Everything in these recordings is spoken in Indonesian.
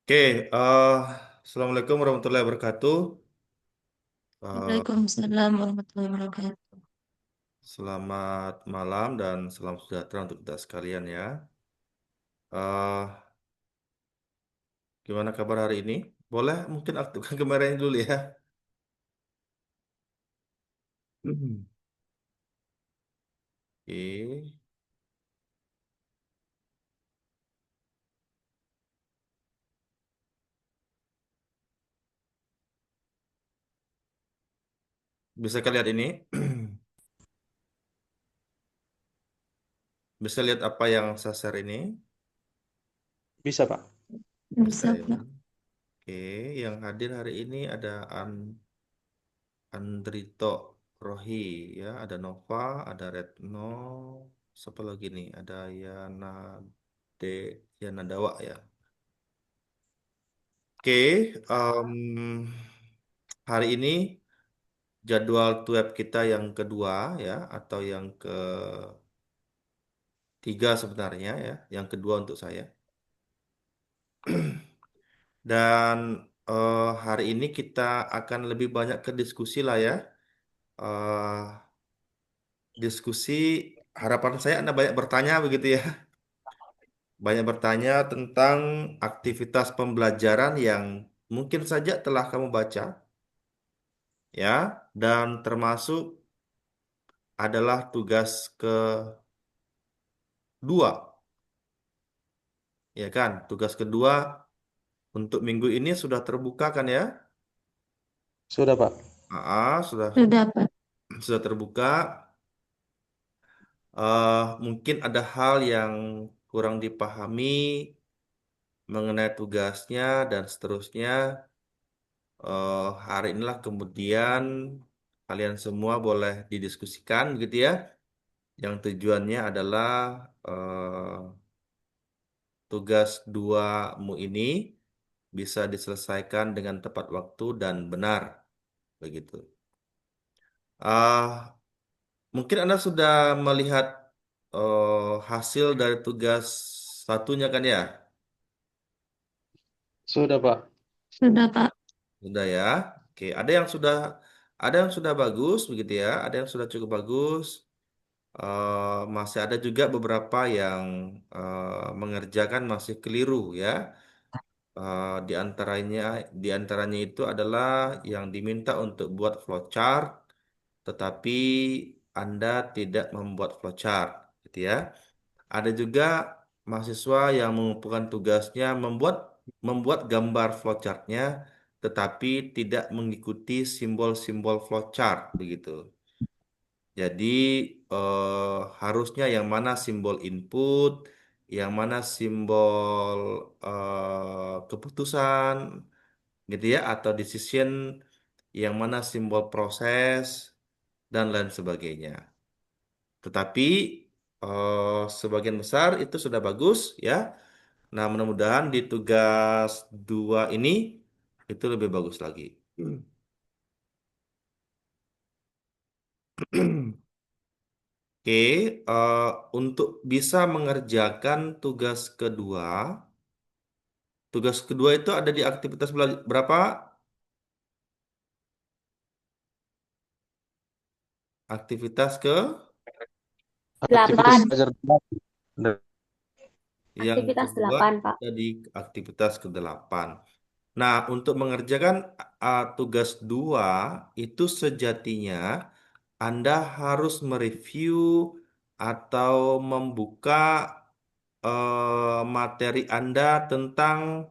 Oke, eh, Assalamualaikum warahmatullahi wabarakatuh. Eh, Waalaikumsalam warahmatullahi wabarakatuh. Selamat malam dan salam sejahtera untuk kita sekalian ya. Eh, Gimana kabar hari ini? Boleh mungkin aktifkan kameranya dulu ya. Hmm. Oke, bisa kalian lihat ini? Bisa lihat apa yang saya share ini? Bisa, Pak. Bisa Bisa, ya. Pak. Oke, yang hadir hari ini ada Andrito Rohi ya, ada Nova, ada Retno, siapa lagi nih? Ada De Yana Dawa ya. Oke, hari ini jadwal web kita yang kedua ya, atau yang ketiga sebenarnya ya, yang kedua untuk saya. Dan hari ini kita akan lebih banyak ke diskusi lah ya. Eh, Diskusi, harapan saya Anda banyak bertanya begitu ya. Banyak bertanya tentang aktivitas pembelajaran yang mungkin saja telah kamu baca ya, dan termasuk adalah tugas kedua, ya kan? Tugas kedua untuk minggu ini sudah terbuka kan ya? Sudah, Pak. Sudah Sudah, Pak. sudah terbuka. Mungkin ada hal yang kurang dipahami mengenai tugasnya dan seterusnya. Hari inilah kemudian kalian semua boleh didiskusikan gitu ya. Yang tujuannya adalah eh, tugas duamu ini bisa diselesaikan dengan tepat waktu dan benar begitu. Ah, Mungkin Anda sudah melihat hasil dari tugas satunya kan ya? Sudah, Pak. Sudah, Pak. Sudah ya. Oke, ada yang sudah bagus begitu ya, ada yang sudah cukup bagus. Masih ada juga beberapa yang mengerjakan masih keliru ya. Di antaranya itu adalah yang diminta untuk buat flowchart, tetapi Anda tidak membuat flowchart, gitu ya. Ada juga mahasiswa yang mengumpulkan tugasnya membuat gambar flowchartnya, tetapi tidak mengikuti simbol-simbol flowchart begitu. Jadi harusnya yang mana simbol input, yang mana simbol keputusan, gitu ya, atau decision, yang mana simbol proses dan lain sebagainya. Tetapi sebagian besar itu sudah bagus ya. Nah, mudah-mudahan di tugas dua ini itu lebih bagus lagi. Oke, eh, untuk bisa mengerjakan tugas kedua itu ada di aktivitas berapa? Aktivitas Aktivitas 8, belajar yang aktivitas kedua 8, Pak. ada di aktivitas ke-8. Nah, untuk mengerjakan tugas dua itu sejatinya Anda harus mereview atau membuka materi Anda tentang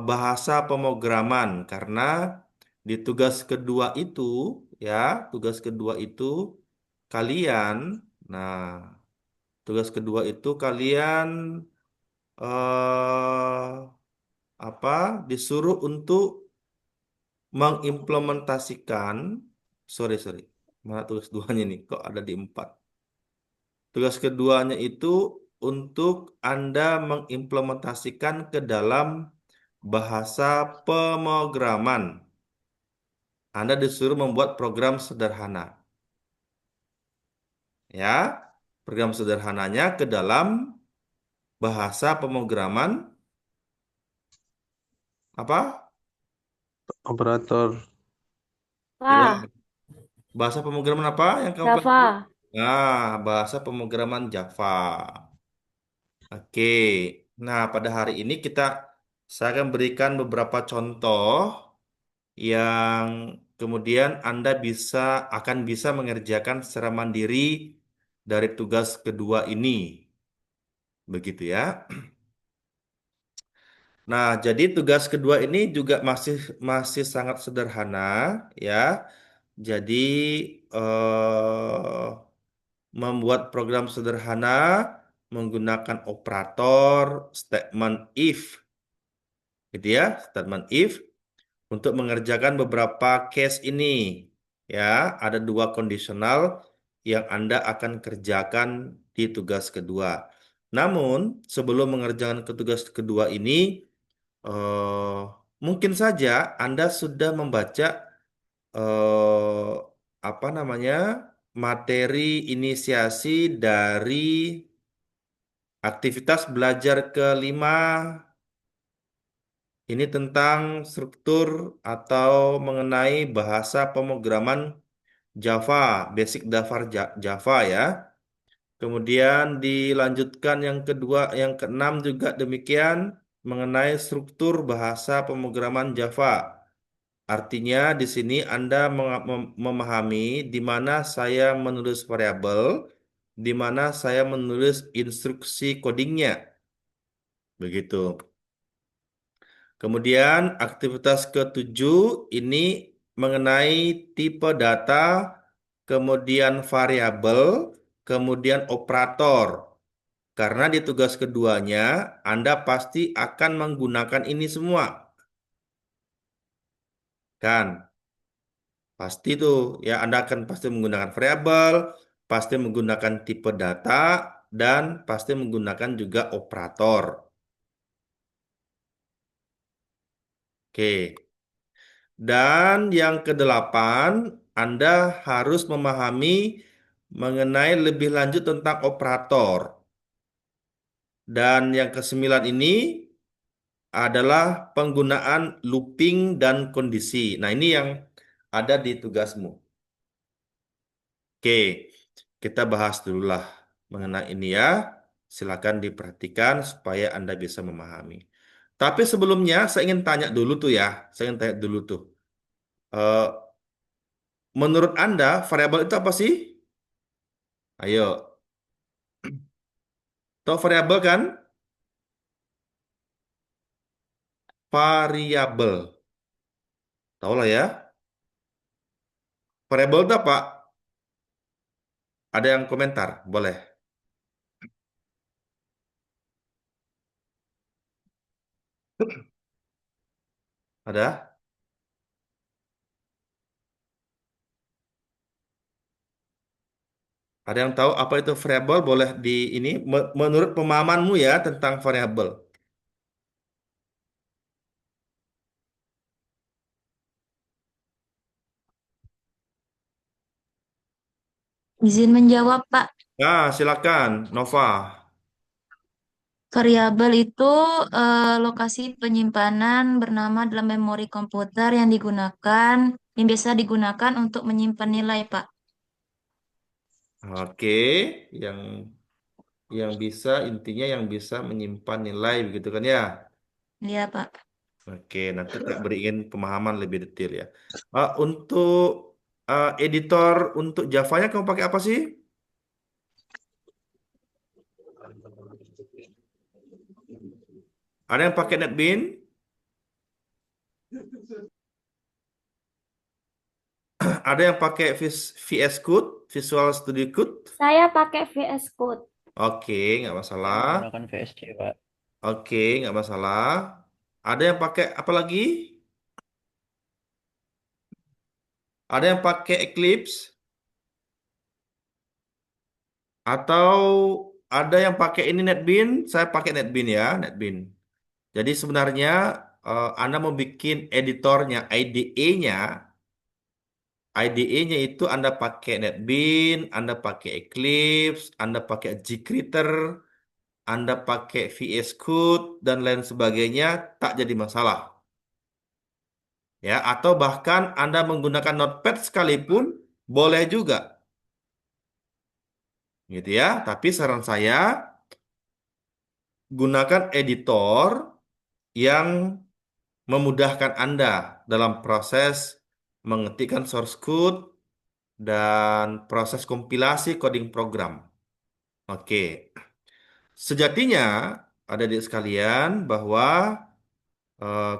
bahasa pemrograman karena di tugas kedua itu kalian, nah, tugas kedua itu kalian apa disuruh untuk mengimplementasikan, sorry sorry, mana tugas duanya nih? Kok ada di 4? Tugas keduanya itu untuk Anda mengimplementasikan ke dalam bahasa pemrograman. Anda disuruh membuat program sederhana. Ya, program sederhananya ke dalam bahasa pemrograman Apa? Operator Iya. Java, Bahasa pemrograman apa yang kamu pelajari? Java. Nah, bahasa pemrograman Java. Oke. Nah, pada hari ini saya akan berikan beberapa contoh yang kemudian Anda akan bisa mengerjakan secara mandiri dari tugas kedua ini. Begitu ya. Nah, jadi tugas kedua ini juga masih masih sangat sederhana ya. Jadi membuat program sederhana menggunakan operator statement if, gitu ya, statement if untuk mengerjakan beberapa case ini. Ya, ada dua kondisional yang Anda akan kerjakan di tugas kedua. Namun, sebelum mengerjakan ke tugas kedua ini, eh, mungkin saja Anda sudah membaca eh, apa namanya materi inisiasi dari aktivitas belajar kelima. Ini tentang struktur atau mengenai bahasa pemrograman Java, basic Java ya. Kemudian dilanjutkan yang kedua, yang keenam juga demikian mengenai struktur bahasa pemrograman Java. Artinya di sini Anda memahami di mana saya menulis variabel, di mana saya menulis instruksi codingnya. Begitu. Kemudian aktivitas ketujuh ini mengenai tipe data, kemudian variabel, kemudian operator. Karena di tugas keduanya Anda pasti akan menggunakan ini semua. Kan? Pasti tuh ya Anda akan pasti menggunakan variabel, pasti menggunakan tipe data, dan pasti menggunakan juga operator. Oke. Dan yang kedelapan, Anda harus memahami mengenai lebih lanjut tentang operator. Dan yang kesembilan ini adalah penggunaan looping dan kondisi. Nah, ini yang ada di tugasmu. Oke, kita bahas dulu lah mengenai ini ya. Silakan diperhatikan supaya Anda bisa memahami. Tapi sebelumnya saya ingin tanya dulu tuh ya. Saya ingin tanya dulu tuh. Eh, Menurut Anda variabel itu apa sih? Ayo, tahu variabel kan? Variabel. Tahu lah ya. Variabel itu apa? Ada yang komentar? Boleh. Ada? Ada yang tahu apa itu variabel? Boleh di ini menurut pemahamanmu ya tentang variabel. Izin menjawab, Pak. Nah, silakan, Nova. Variabel itu lokasi penyimpanan bernama dalam memori komputer yang biasa digunakan untuk menyimpan nilai, Pak. Oke, yang intinya yang bisa menyimpan nilai begitu kan ya. Iya, Pak. Oke, nanti tak beriin pemahaman lebih detail ya. Untuk editor untuk Java-nya kamu pakai apa sih? Ada yang pakai NetBeans? Ada yang pakai VS Code, Visual Studio Code? Saya pakai VS Code. Oke, nggak Saya masalah. menggunakan VSC, Pak. Oke, nggak masalah. Ada yang pakai apa lagi? Ada yang pakai Eclipse? Atau ada yang pakai ini NetBeans? Saya pakai NetBeans ya, NetBeans. Jadi sebenarnya Anda mau bikin editornya, IDE-nya, IDE-nya itu Anda pakai NetBeans, Anda pakai Eclipse, Anda pakai jQuery, Anda pakai VS Code dan lain sebagainya, tak jadi masalah. Ya, atau bahkan Anda menggunakan Notepad sekalipun boleh juga, gitu ya. Tapi saran saya gunakan editor yang memudahkan Anda dalam proses mengetikkan source code dan proses kompilasi coding program. Oke, sejatinya ada di sekalian bahwa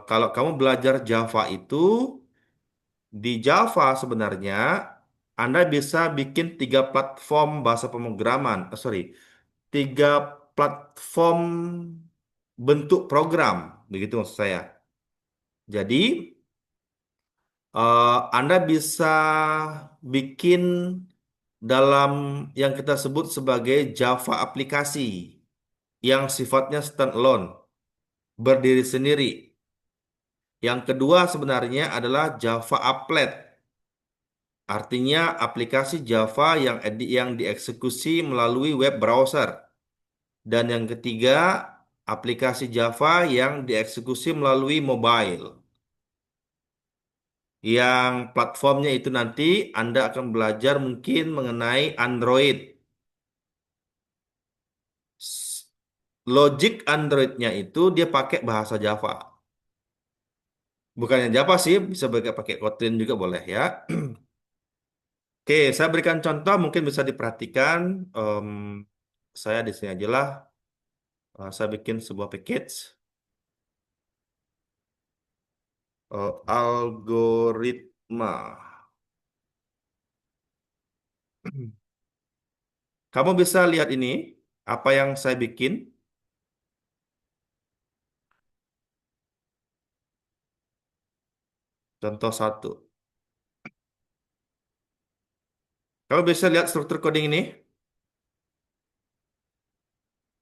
kalau kamu belajar Java itu, di Java sebenarnya Anda bisa bikin tiga platform bahasa pemrograman. Sorry, tiga platform bentuk program, begitu maksud saya. Jadi Anda bisa bikin dalam yang kita sebut sebagai Java aplikasi yang sifatnya standalone, berdiri sendiri. Yang kedua sebenarnya adalah Java applet, artinya aplikasi Java yang dieksekusi melalui web browser. Dan yang ketiga, aplikasi Java yang dieksekusi melalui mobile. Yang platformnya itu nanti Anda akan belajar mungkin mengenai Android. S- Logik Androidnya itu dia pakai bahasa Java. Bukannya Java sih, bisa pakai Kotlin juga boleh ya. Oke, saya berikan contoh mungkin bisa diperhatikan. Em, saya di sini aja lah. Saya bikin sebuah package. Algoritma. Kamu bisa lihat ini, apa yang saya bikin. Contoh satu. Kamu bisa lihat struktur coding ini?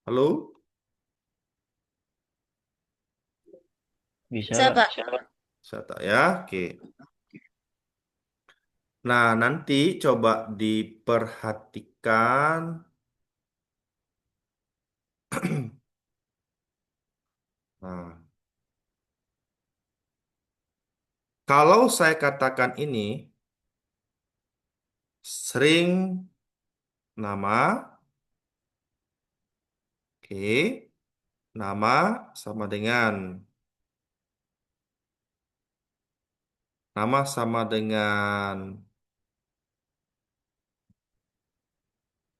Halo? Bisa, Bisa, Pak. Pak. Saya tak ya. Oke. Nah, nanti coba diperhatikan. Nah, kalau saya katakan ini sering nama, oke, nama sama dengan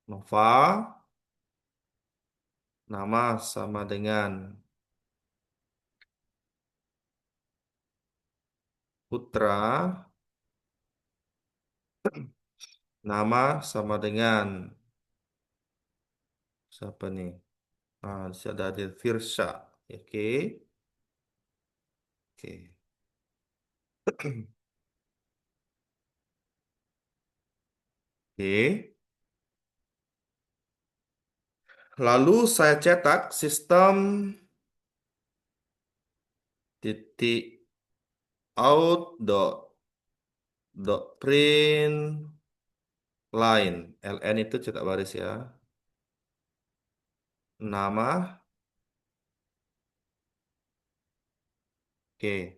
Nova, nama sama dengan Putra, nama sama dengan siapa nih? Ada di Firsa. Oke, oke. Oke. Lalu saya cetak sistem titik out dot print line. LN itu cetak baris ya. Nama. Oke.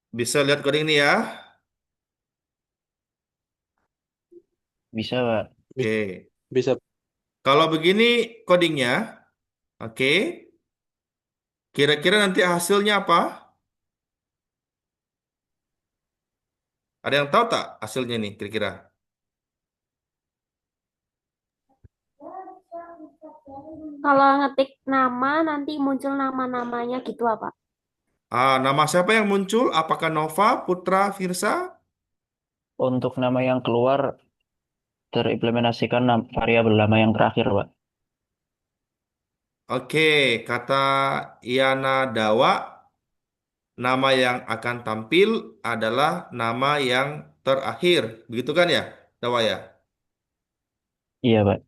Bisa lihat coding ini ya. Bisa, Pak. Bi- Oke. Bisa. Kalau begini codingnya, oke. Kira-kira nanti hasilnya apa? Ada yang tahu tak hasilnya nih kira-kira? Kalau ngetik nama nanti muncul nama-namanya gitu apa? Nama siapa yang muncul? Apakah Nova, Putra, Firsa? Untuk nama yang keluar terimplementasikan variabel nama yang terakhir, Pak. Oke, kata Yana Dawa, nama yang akan tampil adalah nama yang terakhir. Begitu kan ya, Dawa ya? Iya, Pak.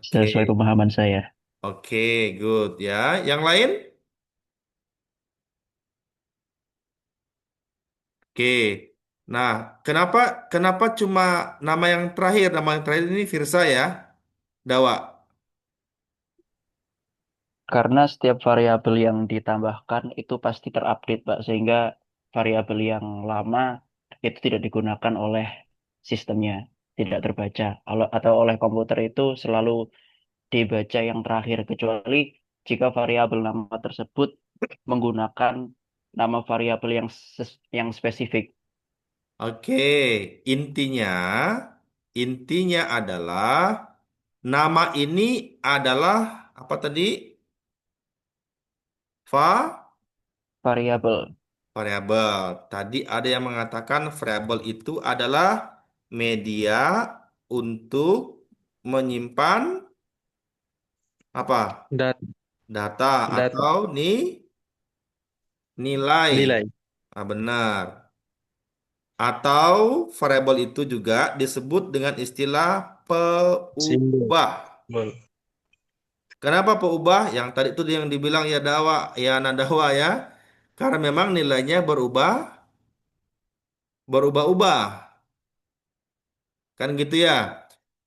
Sesuai Oke, pemahaman saya. oke, good ya. Yang lain? Oke. Nah, kenapa kenapa cuma nama yang terakhir? Nama yang terakhir ini Firsa ya, Dawa. Karena setiap variabel yang ditambahkan itu pasti terupdate, Pak, sehingga variabel yang lama itu tidak digunakan oleh sistemnya, tidak Hmm. terbaca. Atau oleh komputer itu selalu dibaca yang terakhir, kecuali jika variabel nama tersebut menggunakan nama variabel yang spesifik. Oke, intinya intinya adalah nama ini adalah apa tadi? Variabel, Variabel. Tadi ada yang mengatakan variabel itu adalah media untuk menyimpan apa? Dat Data data atau nilai. nilai Ah, benar. Atau variabel itu juga disebut dengan istilah simbol. peubah. Kenapa peubah? Yang tadi itu yang dibilang ya dawa, ya nadawa ya. Karena memang nilainya berubah-ubah. Kan gitu ya.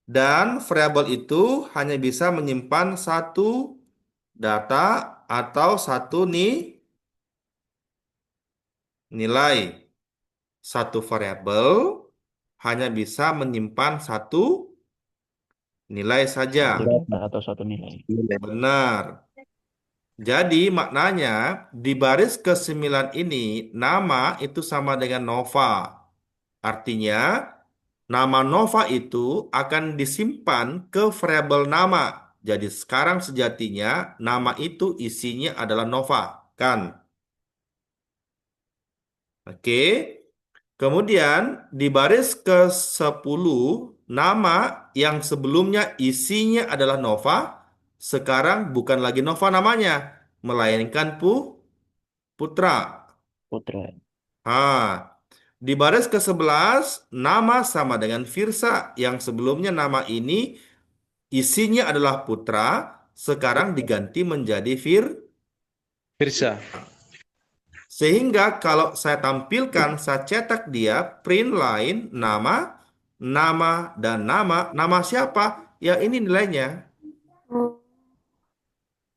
Dan variabel itu hanya bisa menyimpan satu data atau satu nilai. Satu variabel hanya bisa menyimpan satu nilai saja. satu data atau satu nilai. Nilai. Benar. Jadi maknanya di baris ke-9 ini nama itu sama dengan nova. Artinya nama nova itu akan disimpan ke variabel nama. Jadi sekarang sejatinya nama itu isinya adalah nova, kan? Oke. Kemudian di baris ke-10 nama yang sebelumnya isinya adalah nova, sekarang bukan lagi nova namanya, melainkan putra. Putra. Ah, di baris ke-11 nama sama dengan Firsa yang sebelumnya nama ini isinya adalah putra, sekarang diganti menjadi Firsa. Sehingga kalau saya tampilkan, saya cetak dia, print line, nama, nama, dan nama. Nama siapa? Ya ini nilainya. Oh,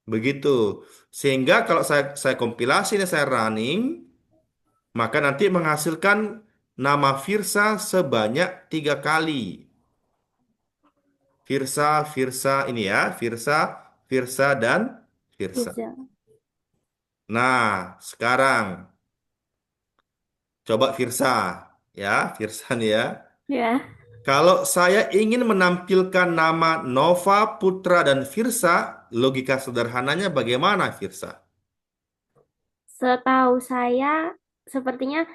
Begitu. Sehingga kalau saya kompilasi ini, saya running, maka nanti menghasilkan nama Firsa sebanyak 3 kali. Firsa, Firsa ini ya, Firsa, Firsa, dan Firsa. bisa. Nah, sekarang coba Firsa. Ya, Firsa nih ya. Ya, Kalau saya ingin menampilkan nama Nova, Putra, dan Firsa, logika sederhananya bagaimana, Firsa? setahu saya sepertinya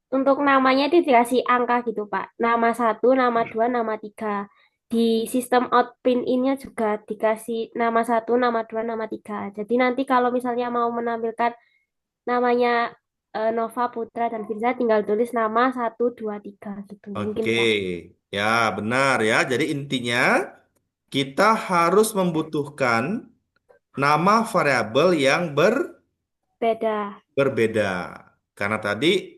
untuk namanya itu dikasih angka gitu, Pak. Nama satu, nama dua, nama tiga. Di sistem outprint ini juga dikasih nama satu, nama dua, nama tiga. Jadi nanti kalau misalnya mau menampilkan namanya Nova, Putra, dan Firza, tinggal tulis nama satu, dua, tiga gitu. Mungkin, Oke, Pak. ya benar ya. Jadi intinya kita harus membutuhkan nama variabel yang Beda. berbeda. Karena tadi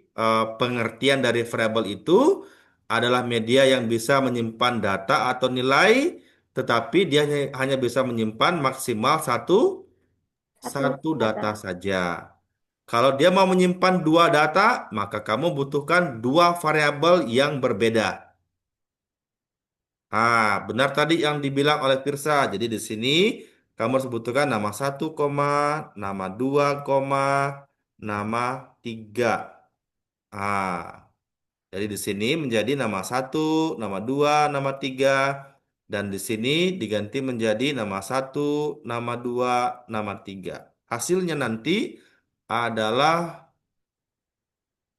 pengertian dari variabel itu adalah media yang bisa menyimpan data atau nilai, tetapi dia hanya bisa menyimpan maksimal Satu satu data. data saja. Kalau dia mau menyimpan 2 data, maka kamu butuhkan 2 variabel yang berbeda. Benar tadi yang dibilang oleh Pirsa. Jadi di sini kamu harus butuhkan nama satu, nama 2, nama 3. Jadi di sini menjadi nama satu, nama 2, nama 3. Dan di sini diganti menjadi nama satu, nama 2, nama 3. Hasilnya nanti adalah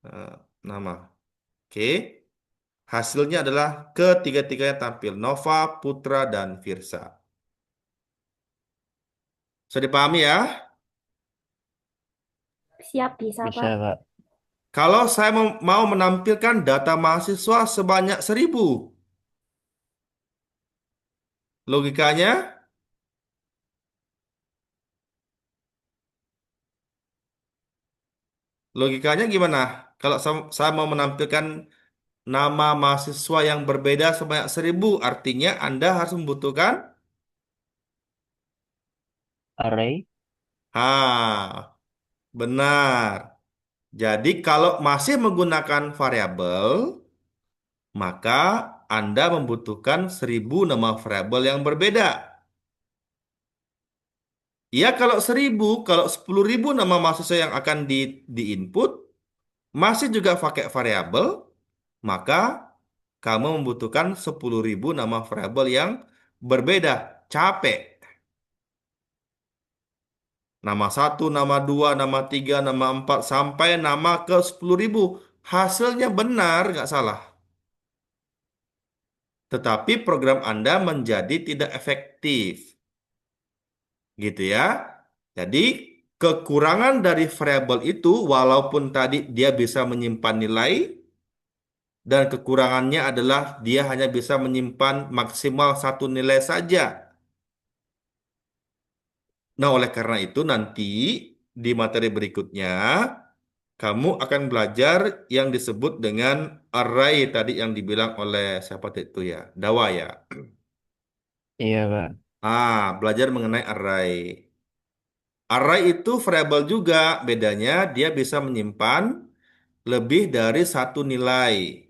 eh, nama. Oke. Hasilnya adalah ketiga-tiganya tampil. Nova, Putra, dan Firsa. Bisa dipahami ya? Siap bisa, Bisa, Pak. Pak. Kalau saya mau menampilkan data mahasiswa sebanyak 1.000. Logikanya, logikanya gimana? Kalau saya mau menampilkan nama mahasiswa yang berbeda sebanyak 1.000, artinya Anda harus membutuhkan array. Benar. Jadi kalau masih menggunakan variabel, maka Anda membutuhkan 1.000 nama variabel yang berbeda. Ya kalau 1.000, kalau 10.000 nama mahasiswa yang akan di-input, masih juga pakai variabel, maka kamu membutuhkan 10.000 nama variabel yang berbeda. Capek. Nama satu, nama dua, nama tiga, nama empat, sampai nama ke 10.000. Hasilnya benar, nggak salah. Tetapi program Anda menjadi tidak efektif. Gitu ya. Jadi, kekurangan dari variabel itu, walaupun tadi dia bisa menyimpan nilai, dan kekurangannya adalah dia hanya bisa menyimpan maksimal satu nilai saja. Nah, oleh karena itu nanti di materi berikutnya kamu akan belajar yang disebut dengan array tadi yang dibilang oleh siapa itu ya, Dawa ya. Iya, Pak. Belajar mengenai array. Array itu variabel juga, bedanya dia bisa menyimpan lebih dari satu nilai.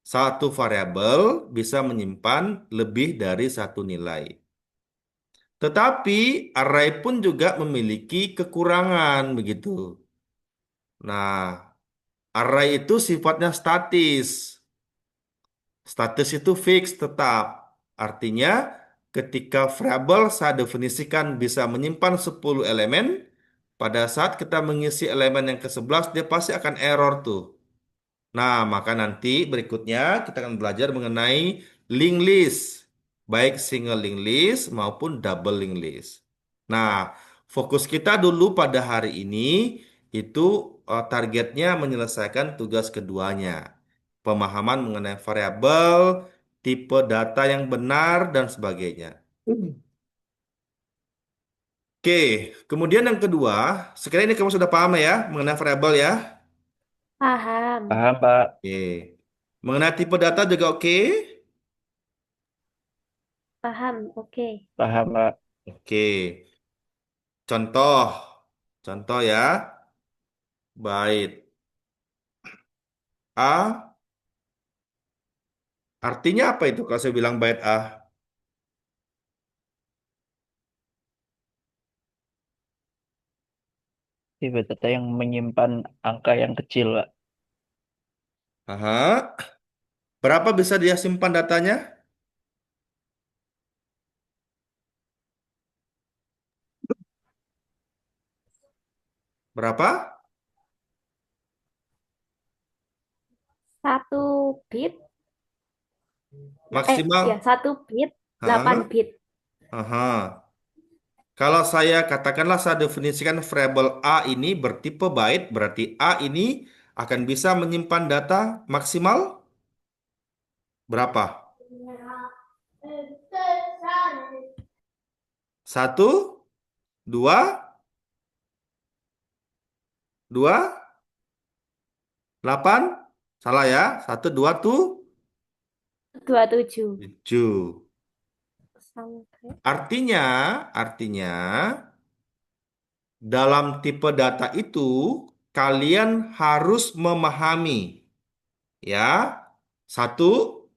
Satu variabel bisa menyimpan lebih dari satu nilai. Tetapi array pun juga memiliki kekurangan begitu. Nah, array itu sifatnya statis. Statis itu fix tetap. Artinya ketika variabel saya definisikan bisa menyimpan 10 elemen, pada saat kita mengisi elemen yang ke-11 dia pasti akan error tuh. Nah, maka nanti berikutnya kita akan belajar mengenai linked list, baik single linked list maupun double linked list. Nah, fokus kita dulu pada hari ini itu targetnya menyelesaikan tugas keduanya. Pemahaman mengenai variabel, tipe data yang benar, dan sebagainya. Oke, kemudian yang kedua, sekarang ini kamu sudah paham ya mengenai variabel ya? Paham. Paham, Pak. Oke. Mengenai tipe data juga oke? Paham. Oke. Paham, Pak. Oke. Contoh. Contoh ya. Baik. A. Artinya apa itu kalau saya bilang bait A? Tipe data yang menyimpan angka yang kecil, Pak. Aha. Berapa bisa dia simpan datanya? Berapa? 1 bit. Ya, Maksimal. 1 bit, 8 Hah? bit. Aha. Kalau saya katakanlah saya definisikan variabel A ini bertipe byte, berarti A ini akan bisa menyimpan data maksimal berapa? Satu, dua, dua, 8. Salah ya. Satu, dua, 27. 7. Sampai. Artinya dalam tipe data itu kalian harus memahami ya satu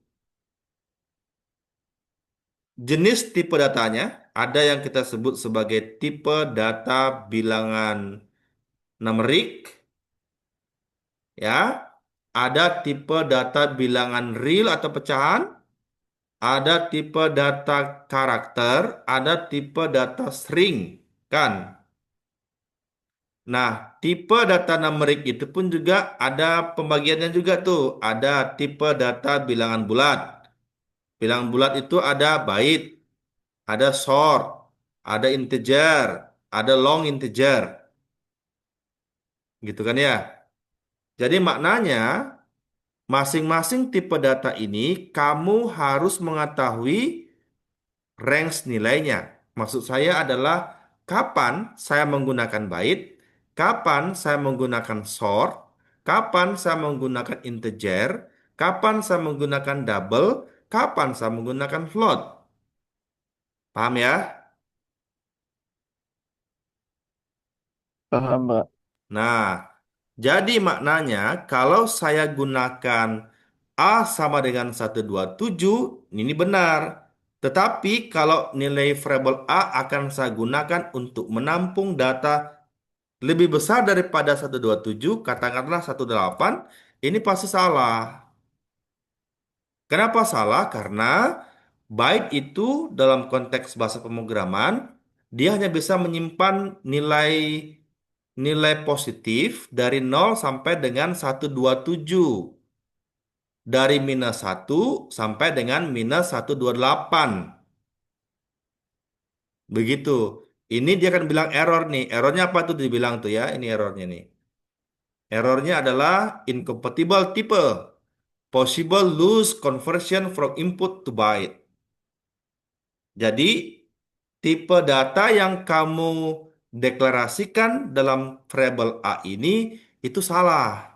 jenis tipe datanya ada yang kita sebut sebagai tipe data bilangan numerik ya ada tipe data bilangan real atau pecahan ada tipe data karakter ada tipe data string kan. Nah, tipe data numerik itu pun juga ada pembagiannya juga tuh. Ada tipe data bilangan bulat. Bilangan bulat itu ada byte, ada short, ada integer, ada long integer. Gitu kan ya. Jadi maknanya masing-masing tipe data ini kamu harus mengetahui range nilainya. Maksud saya adalah kapan saya menggunakan byte, kapan saya menggunakan short, kapan saya menggunakan integer, kapan saya menggunakan double, kapan saya menggunakan float. Paham ya? Paham, Mbak. Nah, jadi maknanya kalau saya gunakan A sama dengan 127, ini benar. Tetapi kalau nilai variabel A akan saya gunakan untuk menampung data lebih besar daripada 127, katakanlah 18, ini pasti salah. Kenapa salah? Karena byte itu dalam konteks bahasa pemrograman, dia hanya bisa menyimpan nilai nilai positif dari 0 sampai dengan 127. Dari -1 sampai dengan -128. Begitu. Ini dia akan bilang error nih. Errornya apa tuh dibilang tuh ya? Ini errornya nih. Errornya adalah incompatible type. Possible loose conversion from input to byte. Jadi, tipe data yang kamu deklarasikan dalam variabel A ini itu salah.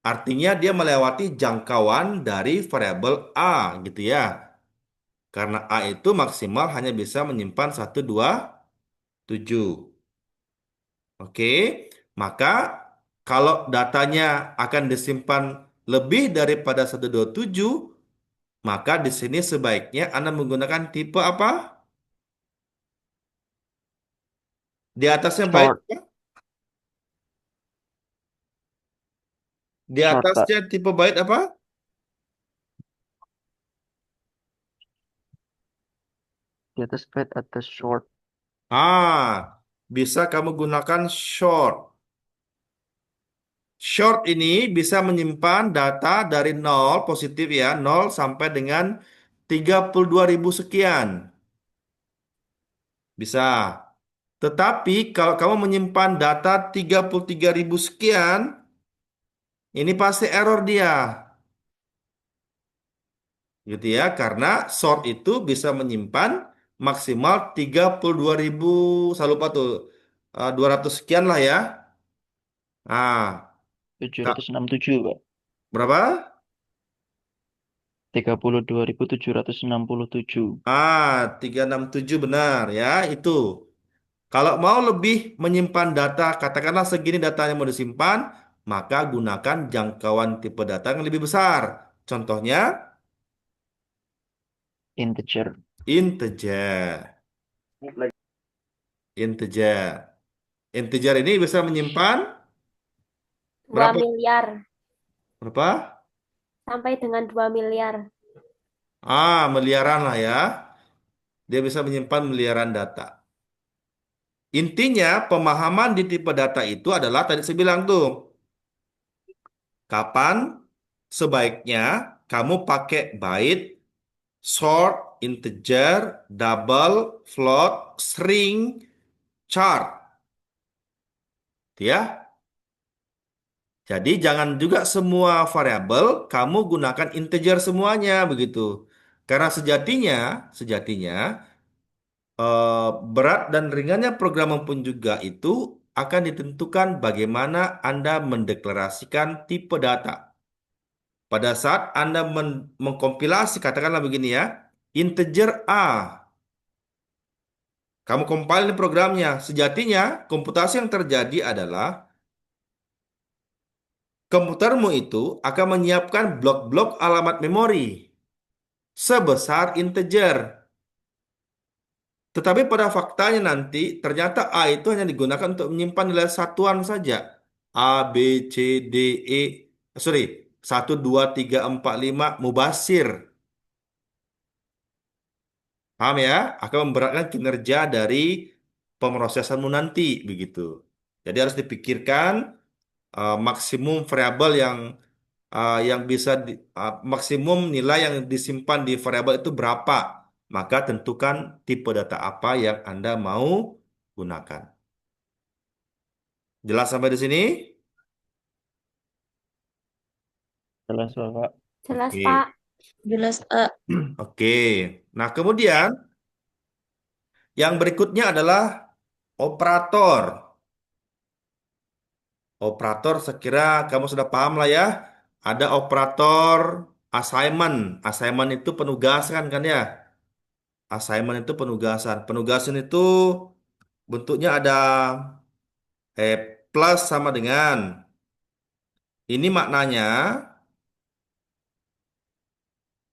Artinya dia melewati jangkauan dari variabel A gitu ya. Karena A itu maksimal hanya bisa menyimpan 127. Oke, maka kalau datanya akan disimpan lebih daripada 127, maka di sini sebaiknya Anda menggunakan tipe apa? Di atasnya byte Short, apa? Di short, Pak. atasnya tipe byte apa? Di atas pad atas short. Bisa kamu gunakan short. Short ini bisa menyimpan data dari 0 positif ya, 0 sampai dengan 32.000 sekian. Bisa. Tetapi kalau kamu menyimpan data 33.000 sekian, ini pasti error dia. Gitu ya, karena short itu bisa menyimpan maksimal 32.000, saya lupa tuh, 200 sekian lah ya. Kak, 767, Pak. berapa? 32.767. 367 benar ya, itu. Kalau mau lebih menyimpan data, katakanlah segini datanya mau disimpan, maka gunakan jangkauan tipe data yang lebih besar. Contohnya Integer. integer. Integer. Integer ini bisa menyimpan 2 berapa? miliar Berapa? sampai dengan 2 miliar. Miliaran lah ya. Dia bisa menyimpan miliaran data. Intinya, pemahaman di tipe data itu adalah tadi saya bilang tuh, kapan sebaiknya kamu pakai byte, short, integer, double, float, string, char. Ya, jadi jangan juga semua variabel kamu gunakan integer semuanya begitu. Karena sejatinya berat dan ringannya program pun juga itu akan ditentukan bagaimana Anda mendeklarasikan tipe data. Pada saat Anda mengkompilasi, katakanlah begini ya, integer A. Kamu compile ini programnya. Sejatinya, komputasi yang terjadi adalah komputermu itu akan menyiapkan blok-blok alamat memori sebesar integer. Tetapi pada faktanya nanti ternyata A itu hanya digunakan untuk menyimpan nilai satuan saja. A, B, C, D, E, sorry, 1, 2, 3, 4, 5, mubasir. Paham ya? Akan memberatkan kinerja dari pemrosesanmu nanti, begitu. Jadi harus dipikirkan maksimum variabel yang bisa maksimum nilai yang disimpan di variabel itu berapa. Maka tentukan tipe data apa yang Anda mau gunakan. Jelas sampai di sini? Jelas, Pak. Jelas, Oke. Pak. Jelas, Oke. Nah, kemudian yang berikutnya adalah operator. Operator, sekira kamu sudah paham lah ya. Ada operator assignment. Assignment itu penugasan kan ya. Assignment itu penugasan. Penugasan itu bentuknya ada Plus sama dengan. Ini maknanya,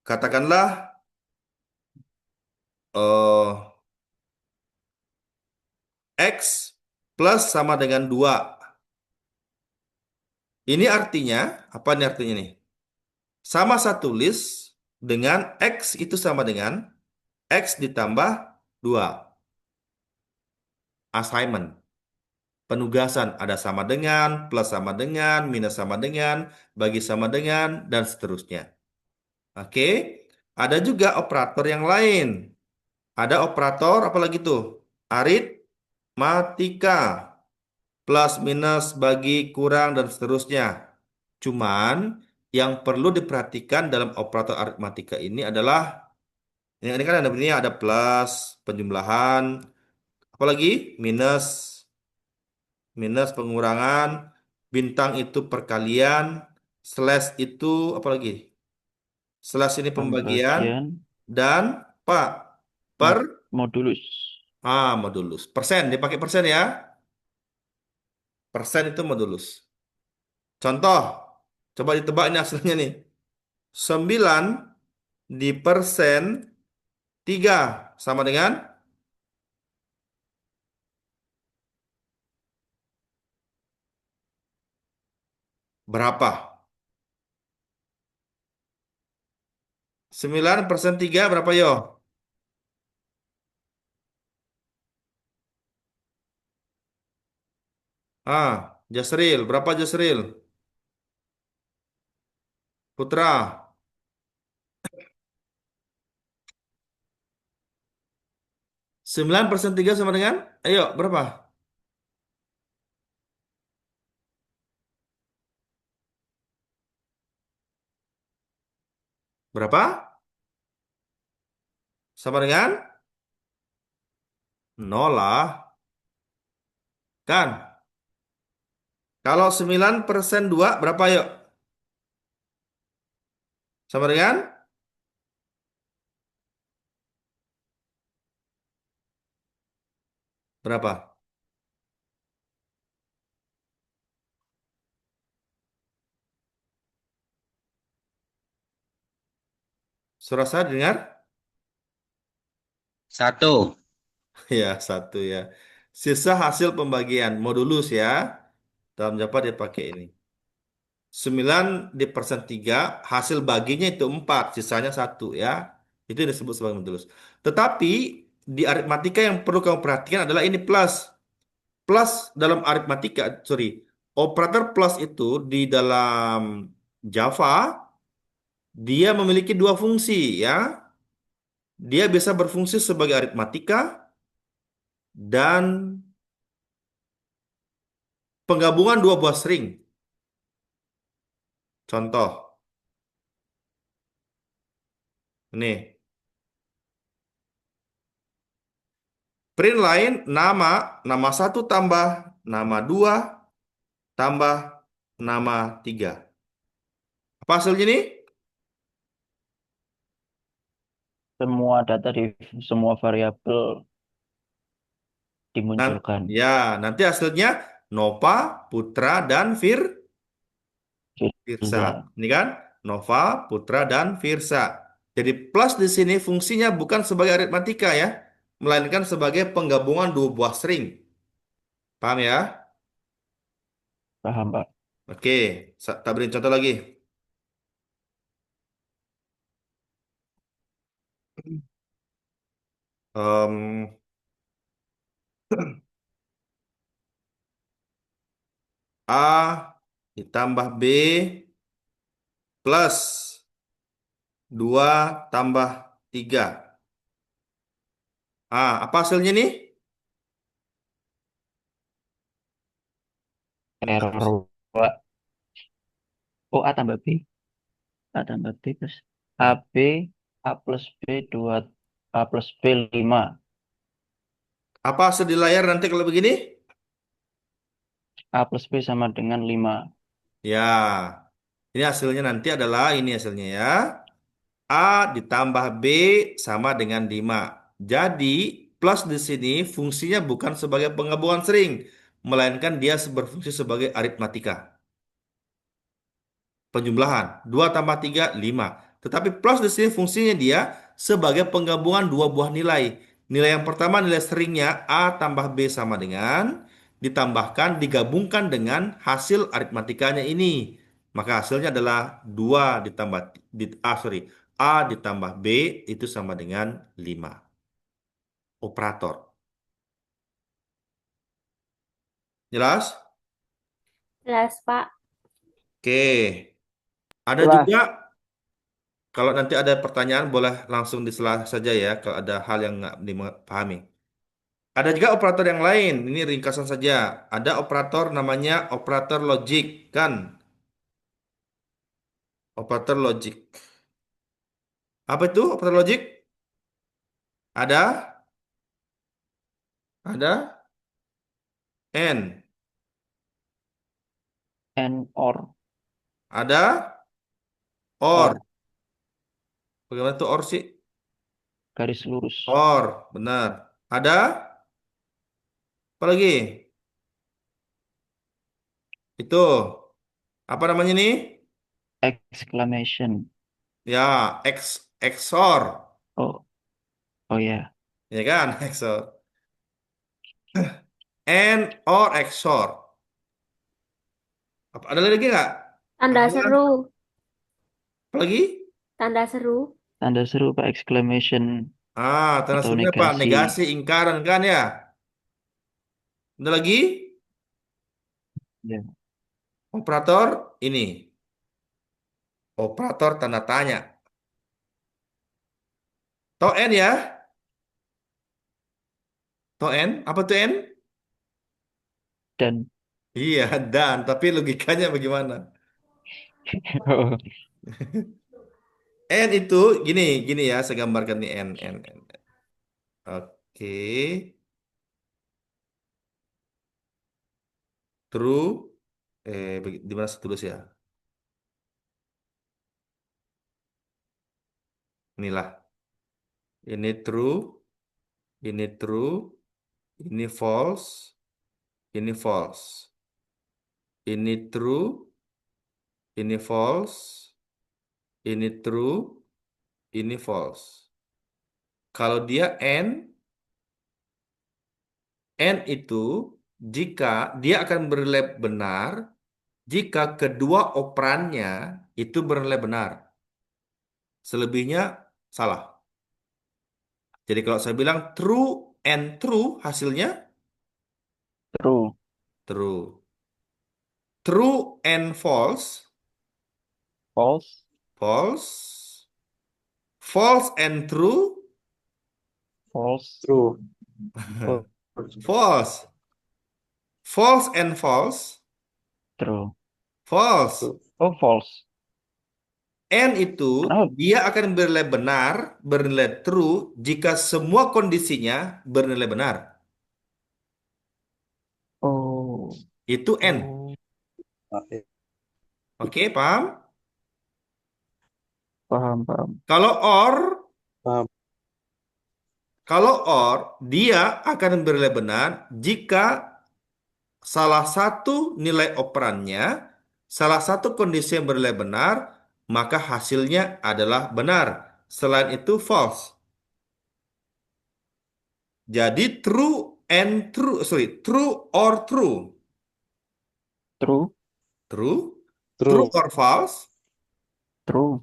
katakanlah, eh X plus sama dengan 2. Ini artinya, apa nih artinya nih? Sama satu list dengan X itu sama dengan X ditambah 2. Assignment. Penugasan ada sama dengan, plus sama dengan, minus sama dengan, bagi sama dengan, dan seterusnya. Oke. Ada juga operator yang lain. Ada operator apa lagi tuh? Aritmatika. Plus, minus, bagi, kurang, dan seterusnya. Cuman yang perlu diperhatikan dalam operator aritmatika ini adalah ini kan ini ada plus, penjumlahan, apalagi minus, minus pengurangan, bintang itu perkalian, slash itu apalagi? Slash ini pembagian Pembagian dan Pak per modulus. modulus. Persen, dipakai persen ya. Persen itu modulus. Contoh, coba ditebak ini hasilnya nih. 9 di persen 3 sama dengan berapa? 9% 3 berapa yo? Jasril. Berapa Jasril? Putra. 9% 3 sama dengan? Ayo, berapa? Berapa? Sama dengan? Nol lah. Kan? Kalau 9% 2 berapa yuk? Sama dengan? Berapa? Suara saya dengar? 1. Ya, satu ya. Sisa hasil pembagian modulus ya. Dalam Java dia pakai ini. 9 di persen 3, hasil baginya itu 4, sisanya satu ya. Itu yang disebut sebagai modulus. Tetapi di aritmatika yang perlu kamu perhatikan adalah ini plus. Plus dalam aritmatika, sorry, operator plus itu di dalam Java, dia memiliki dua fungsi ya. Dia bisa berfungsi sebagai aritmatika dan penggabungan dua buah string. Contoh, nih, print lain nama, nama satu tambah nama dua tambah nama 3. Apa hasilnya nih? Semua data di semua variabel Nah, dimunculkan. ya, nanti hasilnya Nova, Putra, dan Firsa. Firza. Ini kan Nova, Putra, dan Firsa. Jadi plus di sini fungsinya bukan sebagai aritmatika ya, melainkan sebagai penggabungan dua buah string. Paham ya? Paham, Pak? Oke, tak beri contoh lagi. Em, A ditambah B plus 2 tambah 3. Apa hasilnya nih? Error, Pak. Oh, A tambah B. A tambah B plus Hmm. AB, A plus B 2, A plus B 5. Apa hasil di layar nanti kalau begini? A plus B sama dengan 5. Ya, ini hasilnya nanti adalah ini hasilnya ya. A ditambah B sama dengan 5. Jadi, plus di sini fungsinya bukan sebagai penggabungan string, melainkan dia berfungsi sebagai aritmatika. Penjumlahan 2 tambah 3 5. Tetapi plus di sini fungsinya dia sebagai penggabungan dua buah nilai. Nilai yang pertama nilai seringnya A tambah B sama dengan ditambahkan digabungkan dengan hasil aritmatikanya ini. Maka hasilnya adalah 2 ditambah A ditambah B itu sama dengan 5. Operator. Jelas? Jelas, Pak. Oke. Ada Jelas. juga kalau nanti ada pertanyaan boleh langsung disela saja ya kalau ada hal yang nggak dipahami. Ada juga operator yang lain. Ini ringkasan saja. Ada operator namanya operator logik, kan? Operator logik. Apa itu operator logik? Ada? Ada? N. And or. Ada? Or. Or. Bagaimana tuh or sih? Garis lurus. Or, benar. Ada? Apa lagi? Itu. Apa namanya nih? Exclamation. Ya, XOR. Oh, oh ya. Ya kan? XOR. And or XOR. Ada lagi nggak? Tanda Ada. seru. Apa lagi? Tanda seru. Tanda seru Pak, exclamation Tanda atau serunya apa? negasi. Negasi, ingkaran kan ya? Ada lagi? Ya. Operator ini. Operator tanda tanya. Tahu N ya? Tahu N? Apa tuh N? Dan. Iya, dan. Tapi logikanya bagaimana? Oh, N itu gini, gini ya. Saya gambarkan nih N. Oke. True. Di mana tulis ya? Inilah. Ini true. Ini true. Ini false. Ini false. Ini true. Ini false. Ini true. Ini false. Kalau dia N itu jika dia akan bernilai benar jika kedua operannya itu bernilai benar. Selebihnya salah. Jadi kalau saya bilang true and true hasilnya true. true. True and false, False. false. False and true, False. True. false. False and false, True. false. Oh, false. N itu Kenapa? dia akan bernilai benar, bernilai true jika semua kondisinya bernilai benar. Oh. Itu N. Oh. Oke, paham? Paham, paham. Kalau or, Paham. kalau or dia akan bernilai benar jika salah satu nilai operannya, salah satu kondisi yang bernilai benar, maka hasilnya adalah benar. Selain itu false. Jadi true or true. True. True, true True. or false, True.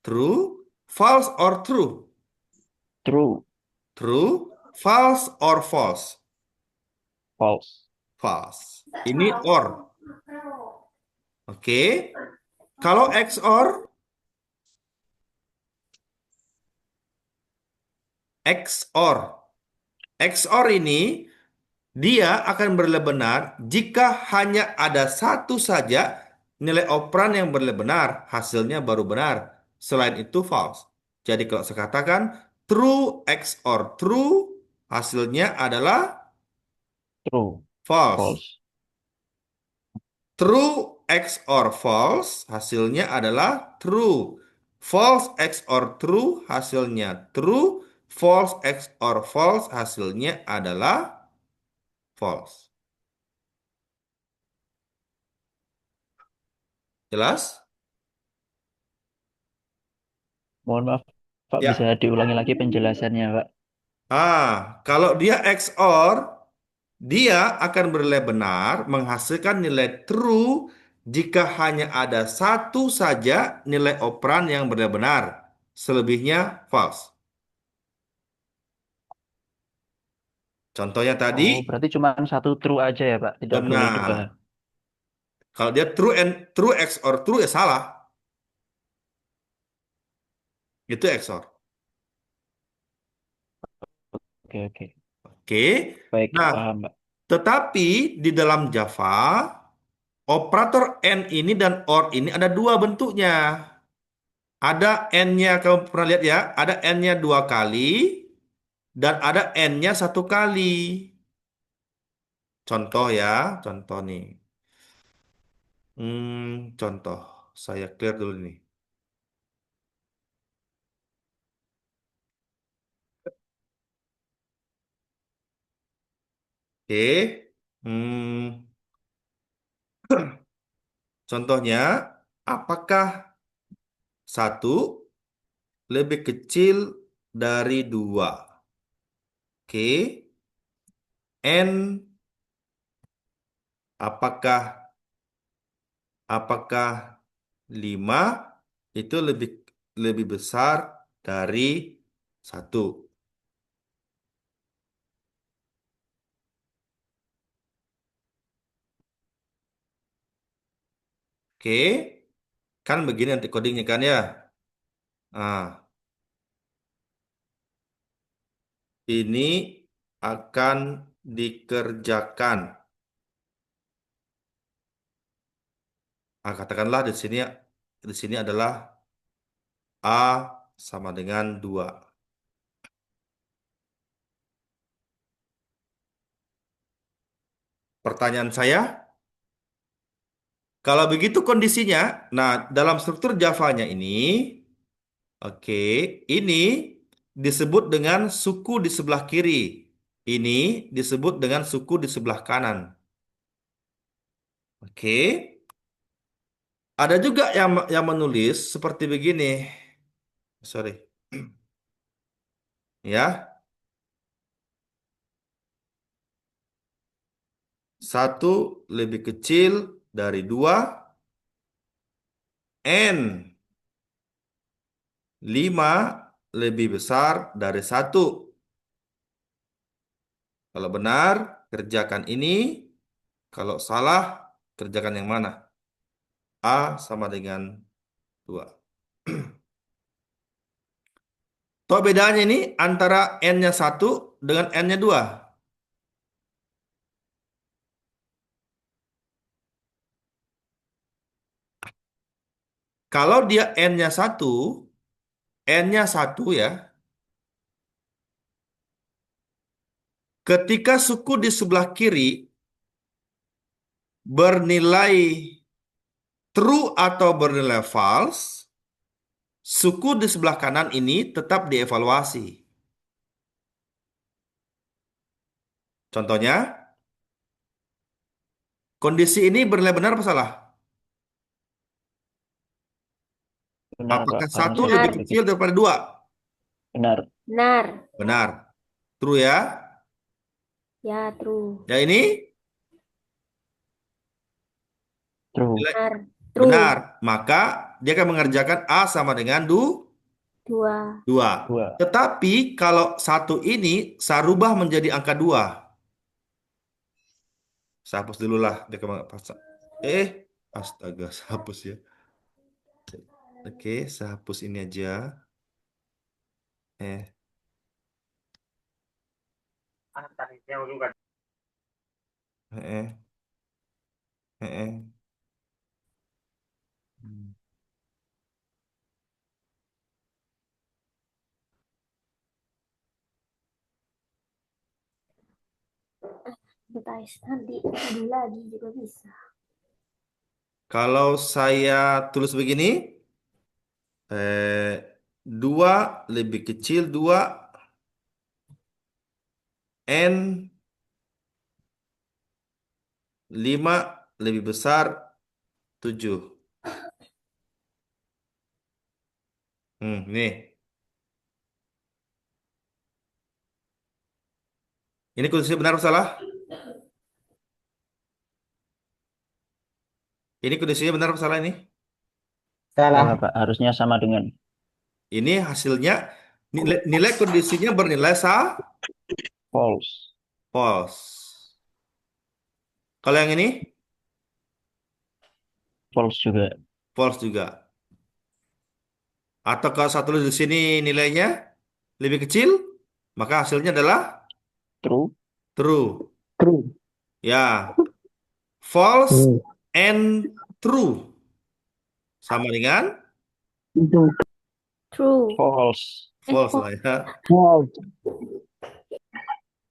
true, false or true, True. true, false or false, False. false. Ini or. Oke. Kalau XOR, XOR, XOR ini dia akan bernilai benar jika hanya ada satu saja nilai operan yang bernilai benar, hasilnya baru benar. Selain itu false. Jadi kalau saya katakan true XOR true, hasilnya adalah True. false. False. True XOR false, hasilnya adalah true. False XOR true, hasilnya true. False XOR false, hasilnya adalah false. Jelas? Mohon maaf, Pak, bisa Ya. diulangi lagi penjelasannya, Pak. Kalau dia XOR, dia akan bernilai benar menghasilkan nilai true jika hanya ada satu saja nilai operan yang bernilai benar. Selebihnya false. Contohnya tadi, Oh, berarti cuma satu true aja ya, Pak? Tidak boleh dua. benar. Kalau dia true XOR true ya salah. Itu XOR. Oke, oke. Oke. Baik, Nah, paham, Pak. tetapi di dalam Java, operator AND ini dan OR ini ada dua bentuknya. Ada N-nya, kamu pernah lihat ya? Ada N-nya dua kali dan ada N-nya satu kali. Contoh ya, contoh nih. Contoh. Saya clear dulu nih. Oke. Hmm, contohnya, apakah satu lebih kecil dari dua? Oke. N, apakah apakah 5 itu lebih lebih besar dari satu? Oke, kan begini nanti codingnya kan ya. Nah, ini akan dikerjakan. Katakanlah di sini adalah A sama dengan 2. Pertanyaan saya, kalau begitu kondisinya, nah dalam struktur Java-nya ini, oke, ini disebut dengan suku di sebelah kiri. Ini disebut dengan suku di sebelah kanan. Oke. Ada juga yang menulis seperti begini. Sorry. Ya, satu lebih kecil dari dua, N 5 lebih besar dari satu. Kalau benar, kerjakan ini. Kalau salah, kerjakan yang mana? A sama dengan 2. Tahu bedanya ini antara N-nya satu dengan N-nya 2? Kalau dia N-nya satu ya, ketika suku di sebelah kiri bernilai true atau bernilai false, suku di sebelah kanan ini tetap dievaluasi. Contohnya, kondisi ini bernilai benar apa salah? Benar, Pak, Apakah karena satu sudah lebih Benar, kecil dibagi. daripada dua? Benar, benar. Benar. True ya. Ya, true. Ya ini true. nilai Benar, benar. true. Maka dia akan mengerjakan A sama dengan 2. 2. Dua. Tetapi kalau satu ini saya rubah menjadi angka 2. Saya hapus dulu lah. Dia astaga, saya hapus ya. Oke, saya hapus ini aja. Eh, eh, eh, eh. Hmm. Guys, nanti dulu lagi juga bisa. Kalau saya tulis begini, 2 lebih kecil 2, N 5 lebih besar 7. Nih. Ini kondisi benar atau salah? Ini kondisinya benar atau salah ini? Salah, Salah. Pak. Harusnya sama dengan Ini hasilnya nilai kondisinya bernilai false. false. Kalau yang ini False juga. false juga. Atau kalau satu di sini nilainya lebih kecil, maka hasilnya adalah True. true. True. Ya, false True. and true sama dengan True. False. false lah ya. False.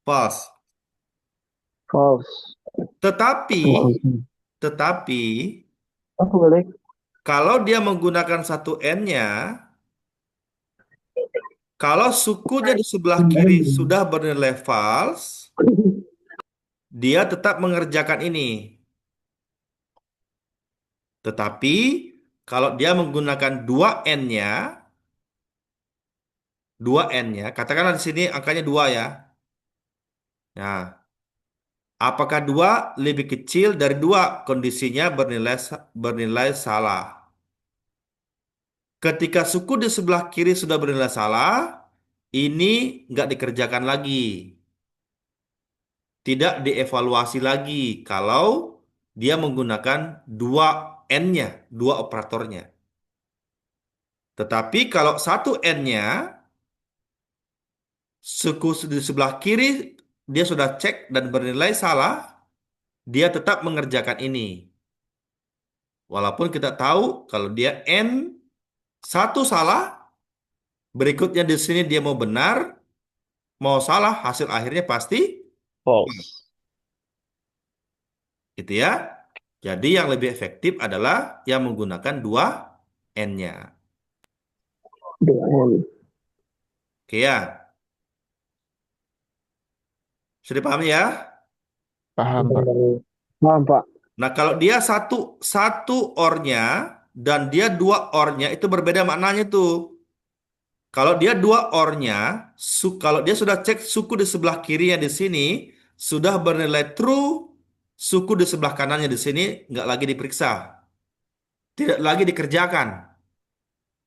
False. False. Tetapi, tetapi Aku balik. kalau dia menggunakan satu n-nya, kalau sukunya di sebelah kiri sudah bernilai false, dia tetap mengerjakan ini. Tetapi kalau dia menggunakan dua n-nya, katakanlah di sini angkanya 2 ya. Nah, apakah 2 lebih kecil dari 2? Kondisinya bernilai salah. Ketika suku di sebelah kiri sudah bernilai salah, ini nggak dikerjakan lagi. Tidak dievaluasi lagi kalau dia menggunakan dua n-nya, dua operatornya. Tetapi kalau satu n-nya, suku di sebelah kiri dia sudah cek dan bernilai salah, dia tetap mengerjakan ini. Walaupun kita tahu kalau dia n satu salah, berikutnya di sini dia mau benar, mau salah, hasil akhirnya pasti False. gitu ya. Jadi yang lebih efektif adalah yang menggunakan dua n-nya. Oke ya, sudah dipahami ya? Paham, Pak. Paham, Pak. Nah, kalau dia satu satu or-nya dan dia dua or-nya itu berbeda maknanya tuh. Kalau dia dua or-nya, kalau dia sudah cek suku di sebelah kirinya di sini sudah bernilai true, suku di sebelah kanannya di sini nggak lagi diperiksa, tidak lagi dikerjakan.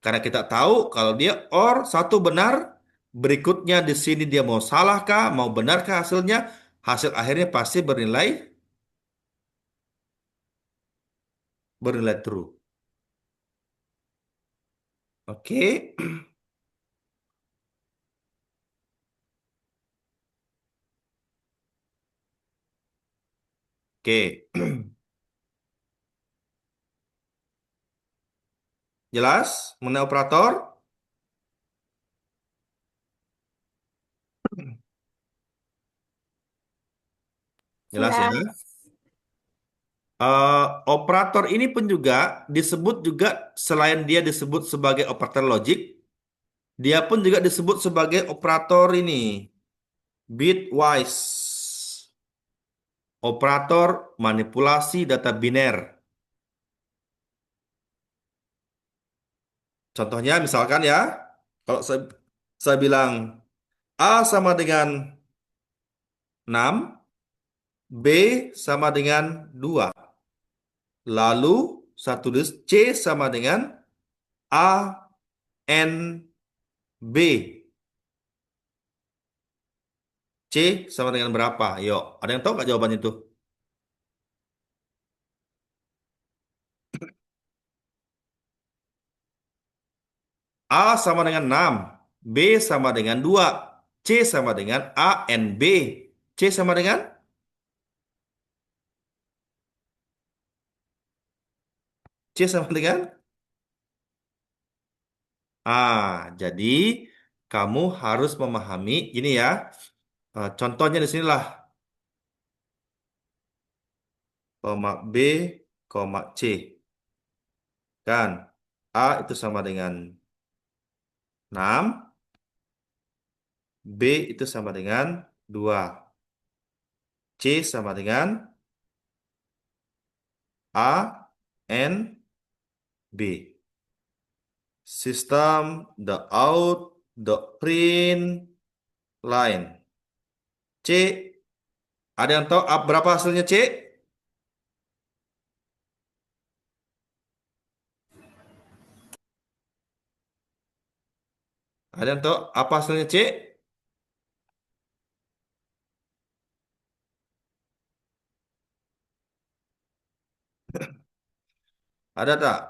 Karena kita tahu kalau dia or satu benar, berikutnya di sini dia mau salahkah, mau benarkah hasilnya, hasil akhirnya pasti bernilai true. Oke. Oke. Jelas mengenai operator? Jelas ya. Jelas. Operator ini pun juga disebut juga selain dia disebut sebagai operator logik, dia pun juga disebut sebagai operator ini bitwise. Operator manipulasi data biner. Contohnya misalkan ya, kalau saya bilang A sama dengan 6, B sama dengan 2. Lalu saya tulis C sama dengan A N B. C sama dengan berapa? Yuk, ada yang tahu nggak jawabannya itu? A sama dengan 6, B sama dengan 2, C sama dengan A N B. C sama dengan C sama dengan A. Jadi kamu harus memahami ini ya. Contohnya di sinilah, koma B, koma C. Kan? A itu sama dengan 6, B itu sama dengan 2, C sama dengan A N B. System, the out, the print, line. C, ada yang tahu berapa hasilnya C? Ada yang tahu apa hasilnya C? Ada tak?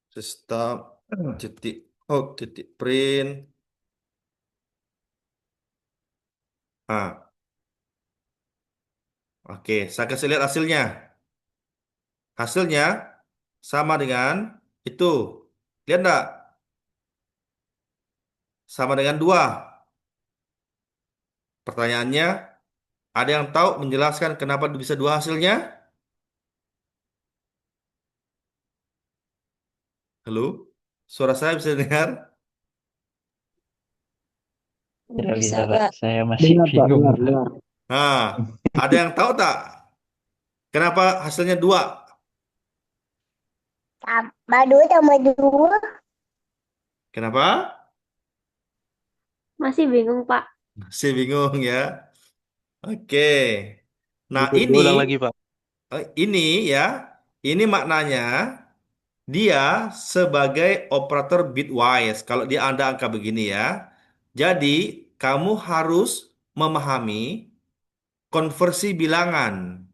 Sistem, titik out, titik print. Ah, oke, saya kasih lihat hasilnya. Hasilnya sama dengan itu. Lihat enggak? Sama dengan 2. Pertanyaannya, ada yang tahu menjelaskan kenapa bisa 2 hasilnya? Halo? Suara saya bisa dengar? Tidak Bisa, bisa, Pak. Pak. Saya masih bingung, Pak. Nah, ada yang tahu tak? Kenapa hasilnya 2? Tambah dua tambah dua. Kenapa? Masih bingung, Pak. Masih bingung ya. Oke. Nah, Diulang lagi, Pak. ini ya, ini maknanya dia sebagai operator bitwise. Kalau dia ada angka begini ya. Jadi, kamu harus memahami konversi bilangan.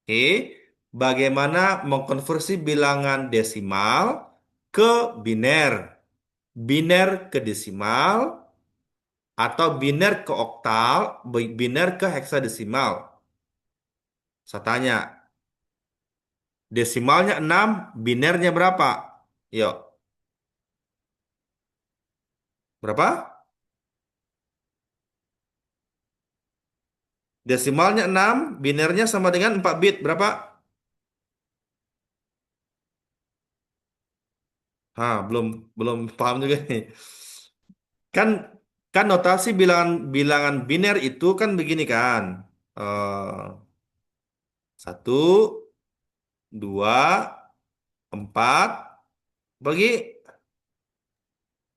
Oke, bagaimana mengkonversi bilangan desimal ke biner, biner ke desimal, atau biner ke oktal, biner ke heksadesimal. Saya tanya, desimalnya 6, binernya berapa? Yuk, berapa? Desimalnya 6, binernya sama dengan 4 bit. Berapa? Belum belum paham juga nih. Kan kan notasi bilangan bilangan biner itu kan begini kan. Satu, dua, empat, bagi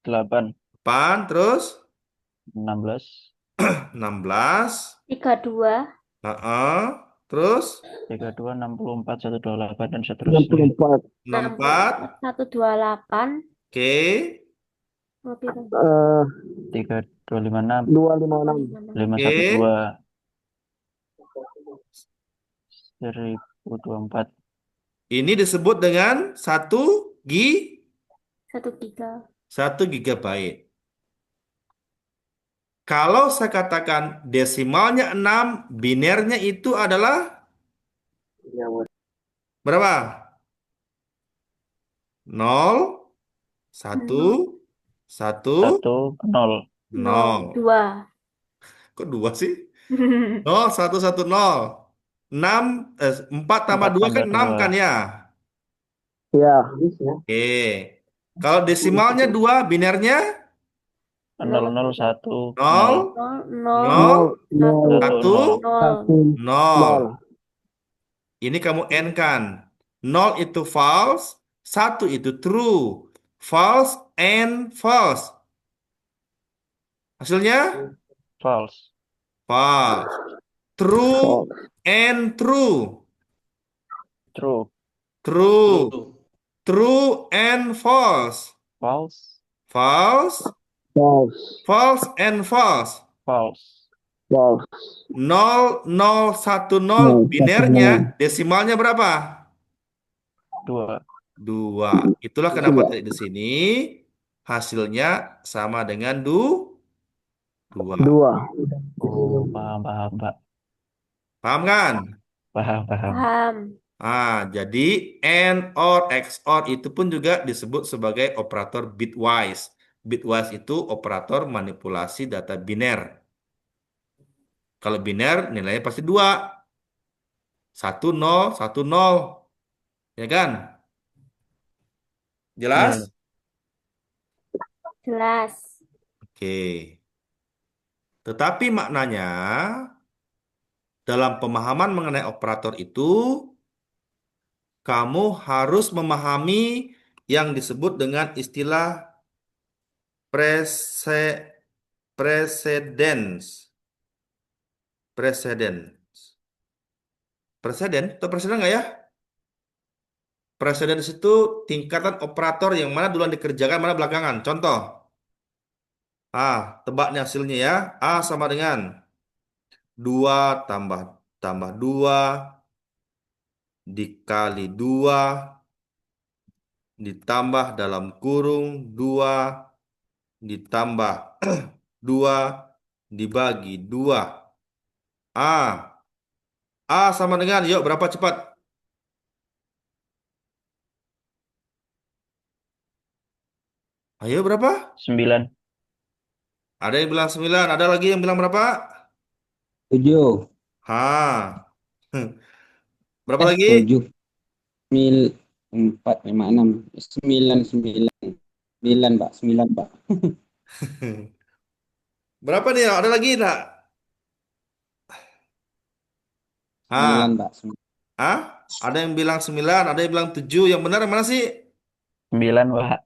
8, 8, terus 16, 16. 32, Terus 32, 64, 128, dan seterusnya. 64. 64, 128, Oke. mau piro? 3, 2, 5, 6, 256. 5, 1, Oke. 2, 1024. Ini disebut dengan 1 giga. 1 gigabyte. Kalau saya katakan desimalnya 6, binernya itu adalah berapa? 0, 1, 1, 1, 0. 0, 0. 2. Kok 2 sih? 0, 1, 1, 0. 6, 4 tambah 4 2 kan tambah 6 kan 2. ya? Ya. Oke. Kalau desimalnya 2, binernya 0, 0, 1, 0. 0, 0, 0, 0, 1, 1, 0. 0. 0. Ini kamu N kan. 0 itu false, 1 itu true. False and false. Hasilnya False. false. True and true. True. True. True and false. False. False. False and false. False. 0, 0, 1, 0. Binernya desimalnya berapa? 2. 2. Itulah kenapa tadi di sini hasilnya sama dengan 2. Oh, paham, paham, Pak. Paham kan? Paham, paham. Paham. Jadi AND or XOR itu pun juga disebut sebagai operator bitwise. Bitwise itu operator manipulasi data biner. Kalau biner nilainya pasti 2. 1, 0, 1, 0. Ya kan? Jelas? Iya. Jelas. Oke. Tetapi maknanya dalam pemahaman mengenai operator itu, kamu harus memahami yang disebut dengan istilah prese, precedence. Precedence. Presiden atau presiden nggak ya? Precedence itu tingkatan operator yang mana duluan dikerjakan, mana belakangan. Contoh, tebak nih hasilnya ya. A sama dengan 2 tambah tambah 2 dikali 2 ditambah dalam kurung 2 ditambah 2 dibagi 2. A. A sama dengan, yuk berapa cepat? Ayo berapa? 9. Ada yang bilang 9, ada lagi yang bilang berapa? 7. Ha. Berapa lagi? 7. 4, 5, 6. 9, 9. 9, Pak. 9, Pak. Berapa nih? Ada lagi tak? 9, Ah, Pak. 9, ada yang bilang 9, ada yang bilang 7. Yang benar yang mana sih? 9, Pak. Pak.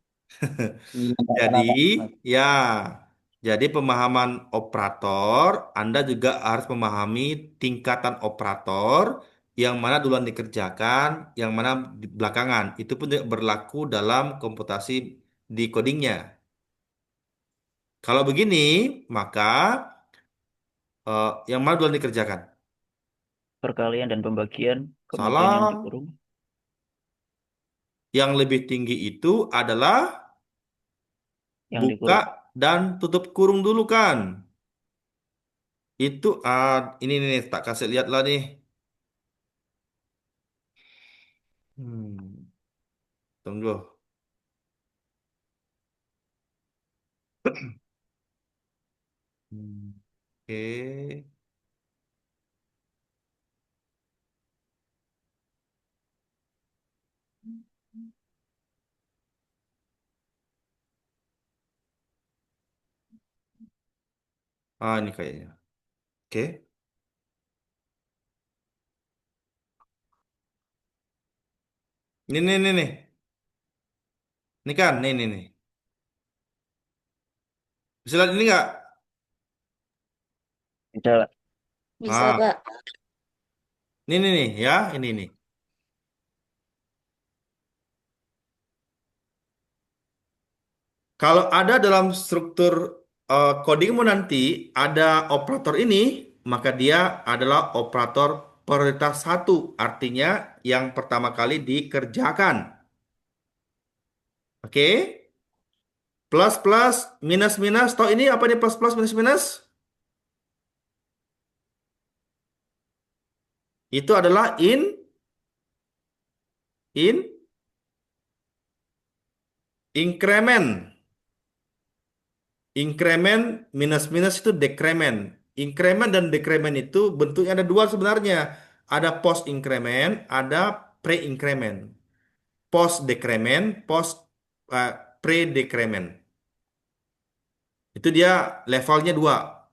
Jadi, Salah, Pak. ya. Jadi pemahaman operator, Anda juga harus memahami tingkatan operator yang mana duluan dikerjakan, yang mana di belakangan. Itu pun juga berlaku dalam komputasi di codingnya. Kalau begini, maka yang mana duluan dikerjakan? Perkalian dan pembagian, kemudian yang Salah. dikurung. Yang lebih tinggi itu adalah Yang buka dikurung. dan tutup kurung dulu kan. Itu ini nih tak kasih lihat lah nih. Hmm, tunggu. Hmm, Oke. Ini kayaknya. Oke. Ini nih. Ini kan, nih. Bisa lihat ini nggak? Bisa, Pak. Bisa, Ah, Pak. ini nih ya, ini. Kalau ada dalam struktur codingmu nanti ada operator ini, maka dia adalah operator prioritas satu, artinya yang pertama kali dikerjakan. Oke? Plus plus, minus minus, toh ini apa nih plus plus minus minus? Itu adalah in increment. Increment minus minus itu decrement. Increment dan decrement itu bentuknya ada dua sebenarnya. Ada post increment, ada pre increment. Post decrement, uh, pre decrement. Itu dia levelnya dua.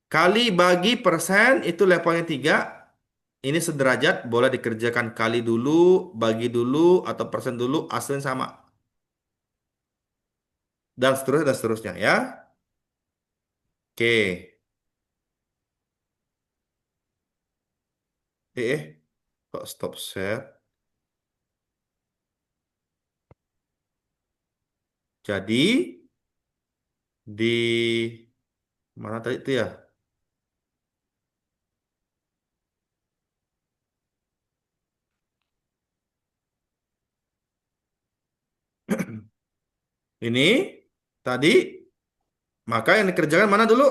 Kali bagi persen itu levelnya tiga. Ini sederajat, boleh dikerjakan kali dulu, bagi dulu, atau persen dulu, hasilnya sama. Dan seterusnya ya. Oke. Kok stop share? Jadi di mana tadi itu ya? Ini tadi, maka yang dikerjakan mana dulu?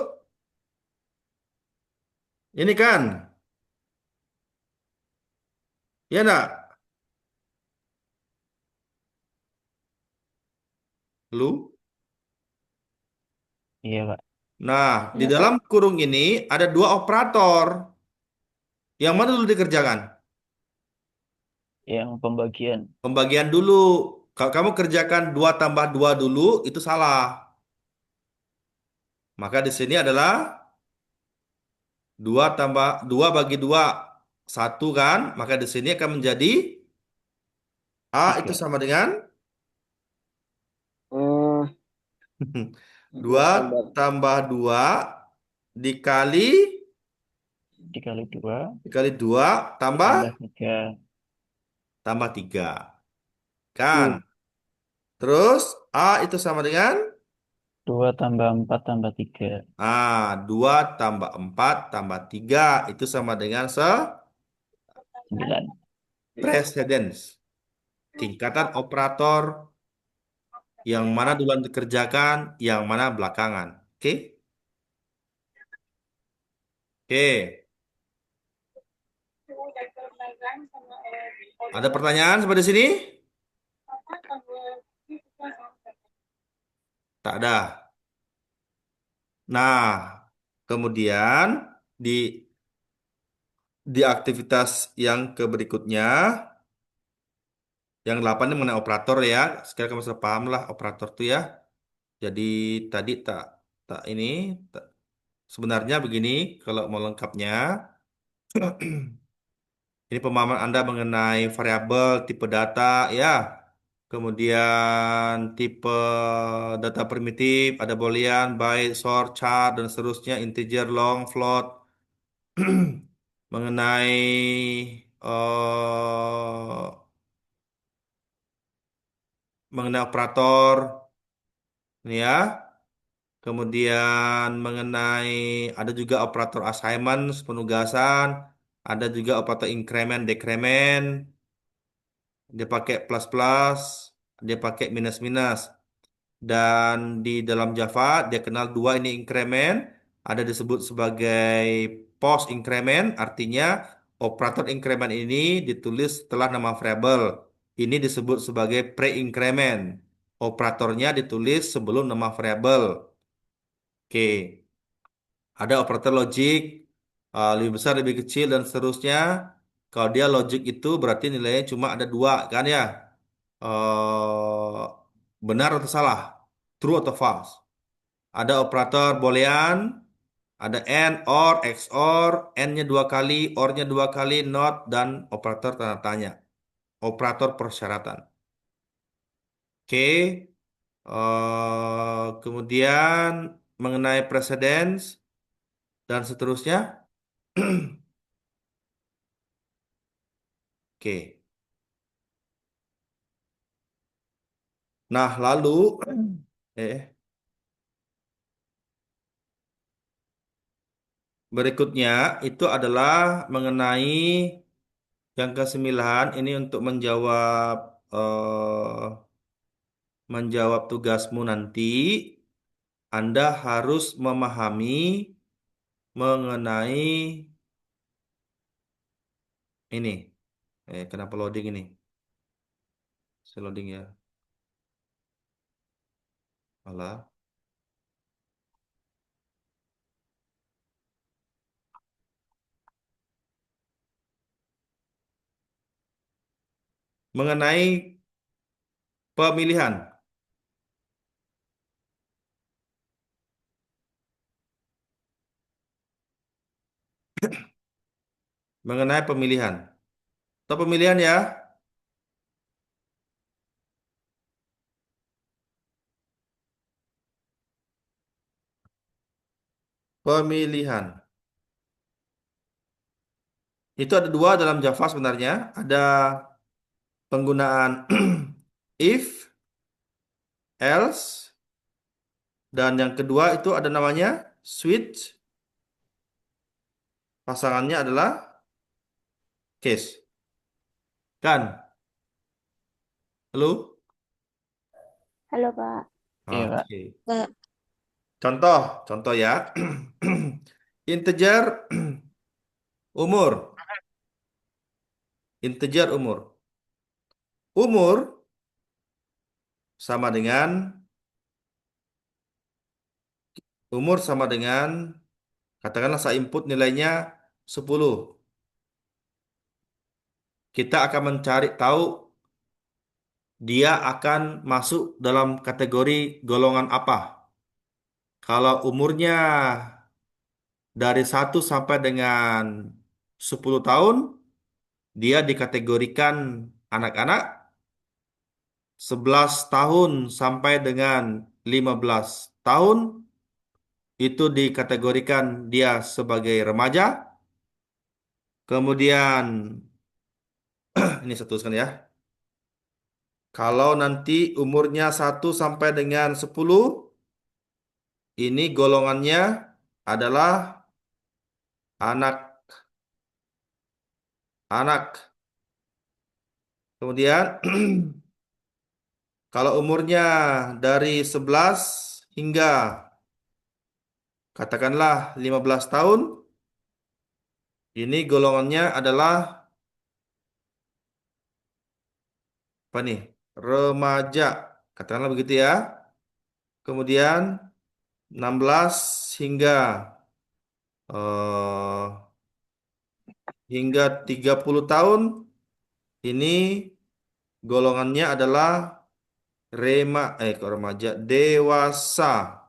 Ini kan, ya enggak? Lu. Iya, Pak. Nah, di Ya, Pak. dalam kurung ini ada dua operator. Yang mana dulu dikerjakan? Yang pembagian. Pembagian dulu. Kalau kamu kerjakan 2 tambah 2 dulu, itu salah. Maka di sini adalah 2 tambah 2 bagi 2 1 kan? Maka di sini akan menjadi A itu 3. sama dengan Oh, 2 2 tambah tambah 2 dikali Dikali 2 dikali 2 tambah tambah 3. tambah 3 kan? hmm, Terus A itu sama dengan 2 tambah 4 tambah 3. 2 tambah 4 tambah 3 itu sama dengan 9. precedence. Tingkatan operator yang mana duluan dikerjakan, yang mana belakangan. Oke? Oke. Ada pertanyaan sampai di sini? Tak ada. Nah, kemudian di aktivitas yang ke berikutnya, yang 8 ini mengenai operator ya. Sekarang kamu sudah paham lah operator tuh ya. Jadi tadi tak tak ini sebenarnya begini kalau mau lengkapnya. Ini pemahaman Anda mengenai variabel, tipe data ya. Kemudian tipe data primitif, ada boolean, byte, short, char, dan seterusnya, integer, long, float. Mengenai eh, mengenai operator ini ya. Kemudian mengenai ada juga operator assignment, penugasan, ada juga operator increment, decrement, dia pakai plus plus, dia pakai minus minus. Dan di dalam Java dia kenal dua ini increment, ada disebut sebagai post increment, artinya operator increment ini ditulis setelah nama variabel. Ini disebut sebagai pre-increment. Operatornya ditulis sebelum nama variabel. Oke, ada operator logik, lebih besar, lebih kecil, dan seterusnya. Kalau dia logik itu berarti nilainya cuma ada dua, kan ya? eh Benar atau salah? True atau false? Ada operator boolean, ada AND, OR, XOR, AND-nya dua kali, OR-nya dua kali, NOT, dan operator tanda tanya. Operator persyaratan. Oke, kemudian mengenai precedence dan seterusnya. Oke. Nah, lalu berikutnya itu adalah mengenai yang ke-9 ini untuk menjawab tugasmu nanti. Anda harus memahami mengenai ini. Kenapa loading ini? Saya loading ya. Alah. Mengenai pemilihan. Mengenai pemilihan. Atau pemilihan ya. Pemilihan. Itu ada dua dalam Java sebenarnya. Ada penggunaan if, else, dan yang kedua itu ada namanya switch. Pasangannya adalah case. Kan? Halo? Halo, Pak. Iya, Kak. Oke. Kak, Contoh ya. Integer umur. Integer umur. Umur sama dengan katakanlah saya input nilainya 10. Kita akan mencari tahu dia akan masuk dalam kategori golongan apa. Kalau umurnya dari 1 sampai dengan 10 tahun, dia dikategorikan anak-anak. 11 tahun sampai dengan 15 tahun, itu dikategorikan dia sebagai remaja. Kemudian, ini saya tuliskan ya. Kalau nanti umurnya 1 sampai dengan 10, ini golongannya adalah anak-anak. Kemudian, kalau umurnya dari 11 hingga katakanlah 15 tahun, ini golongannya adalah apa nih? Remaja. Katakanlah begitu ya. Kemudian 16 hingga eh, hingga 30 tahun, ini golongannya adalah kok remaja dewasa.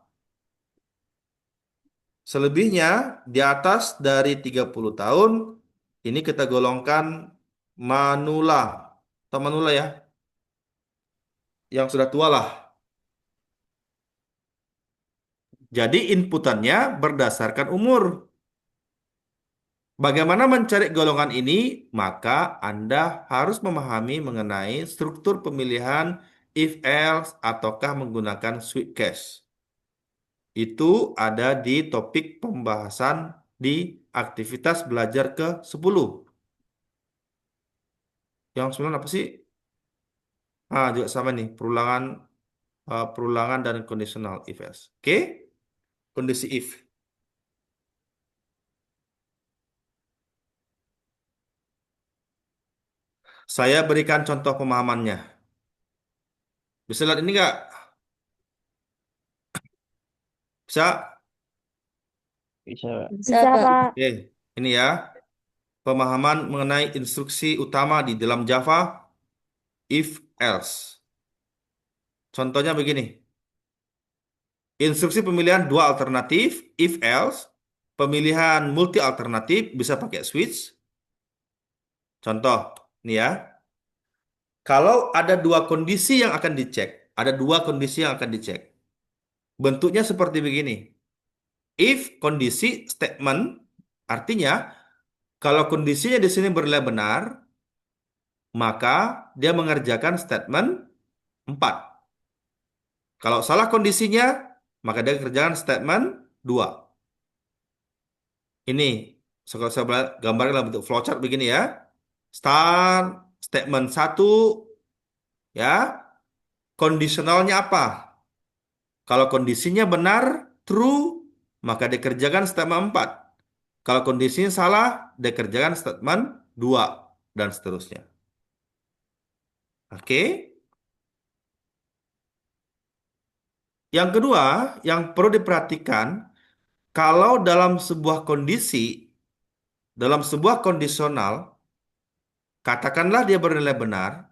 Selebihnya di atas dari 30 tahun, ini kita golongkan manula. Atau manula ya, yang sudah tua lah. Jadi inputannya berdasarkan umur. Bagaimana mencari golongan ini? Maka Anda harus memahami mengenai struktur pemilihan if else ataukah menggunakan switch case. Itu ada di topik pembahasan di aktivitas belajar ke-10. Yang 9 apa sih? Juga sama nih, perulangan dan conditional if else. Oke? Kondisi if. Saya berikan contoh pemahamannya. Bisa lihat ini nggak? Bisa? Bisa. Bisa, Bisa, Pak. Pak. Oke, ini ya. Pemahaman mengenai instruksi utama di dalam Java, if else. Contohnya begini. Instruksi pemilihan dua alternatif, if else. Pemilihan multi alternatif bisa pakai switch. Contoh, ini ya. Kalau ada dua kondisi yang akan dicek, ada dua kondisi yang akan dicek. Bentuknya seperti begini. If kondisi statement, artinya kalau kondisinya di sini bernilai benar, maka dia mengerjakan statement 4. Kalau salah kondisinya, maka dia kerjakan statement 2. Ini, saya gambarkan dalam bentuk flowchart begini ya. Start, statement 1, ya. Kondisionalnya apa? Kalau kondisinya benar, true, maka dikerjakan statement 4. Kalau kondisinya salah, dikerjakan statement 2, dan seterusnya. Oke. Yang kedua, yang perlu diperhatikan, kalau dalam sebuah kondisi, dalam sebuah kondisional, katakanlah dia bernilai benar,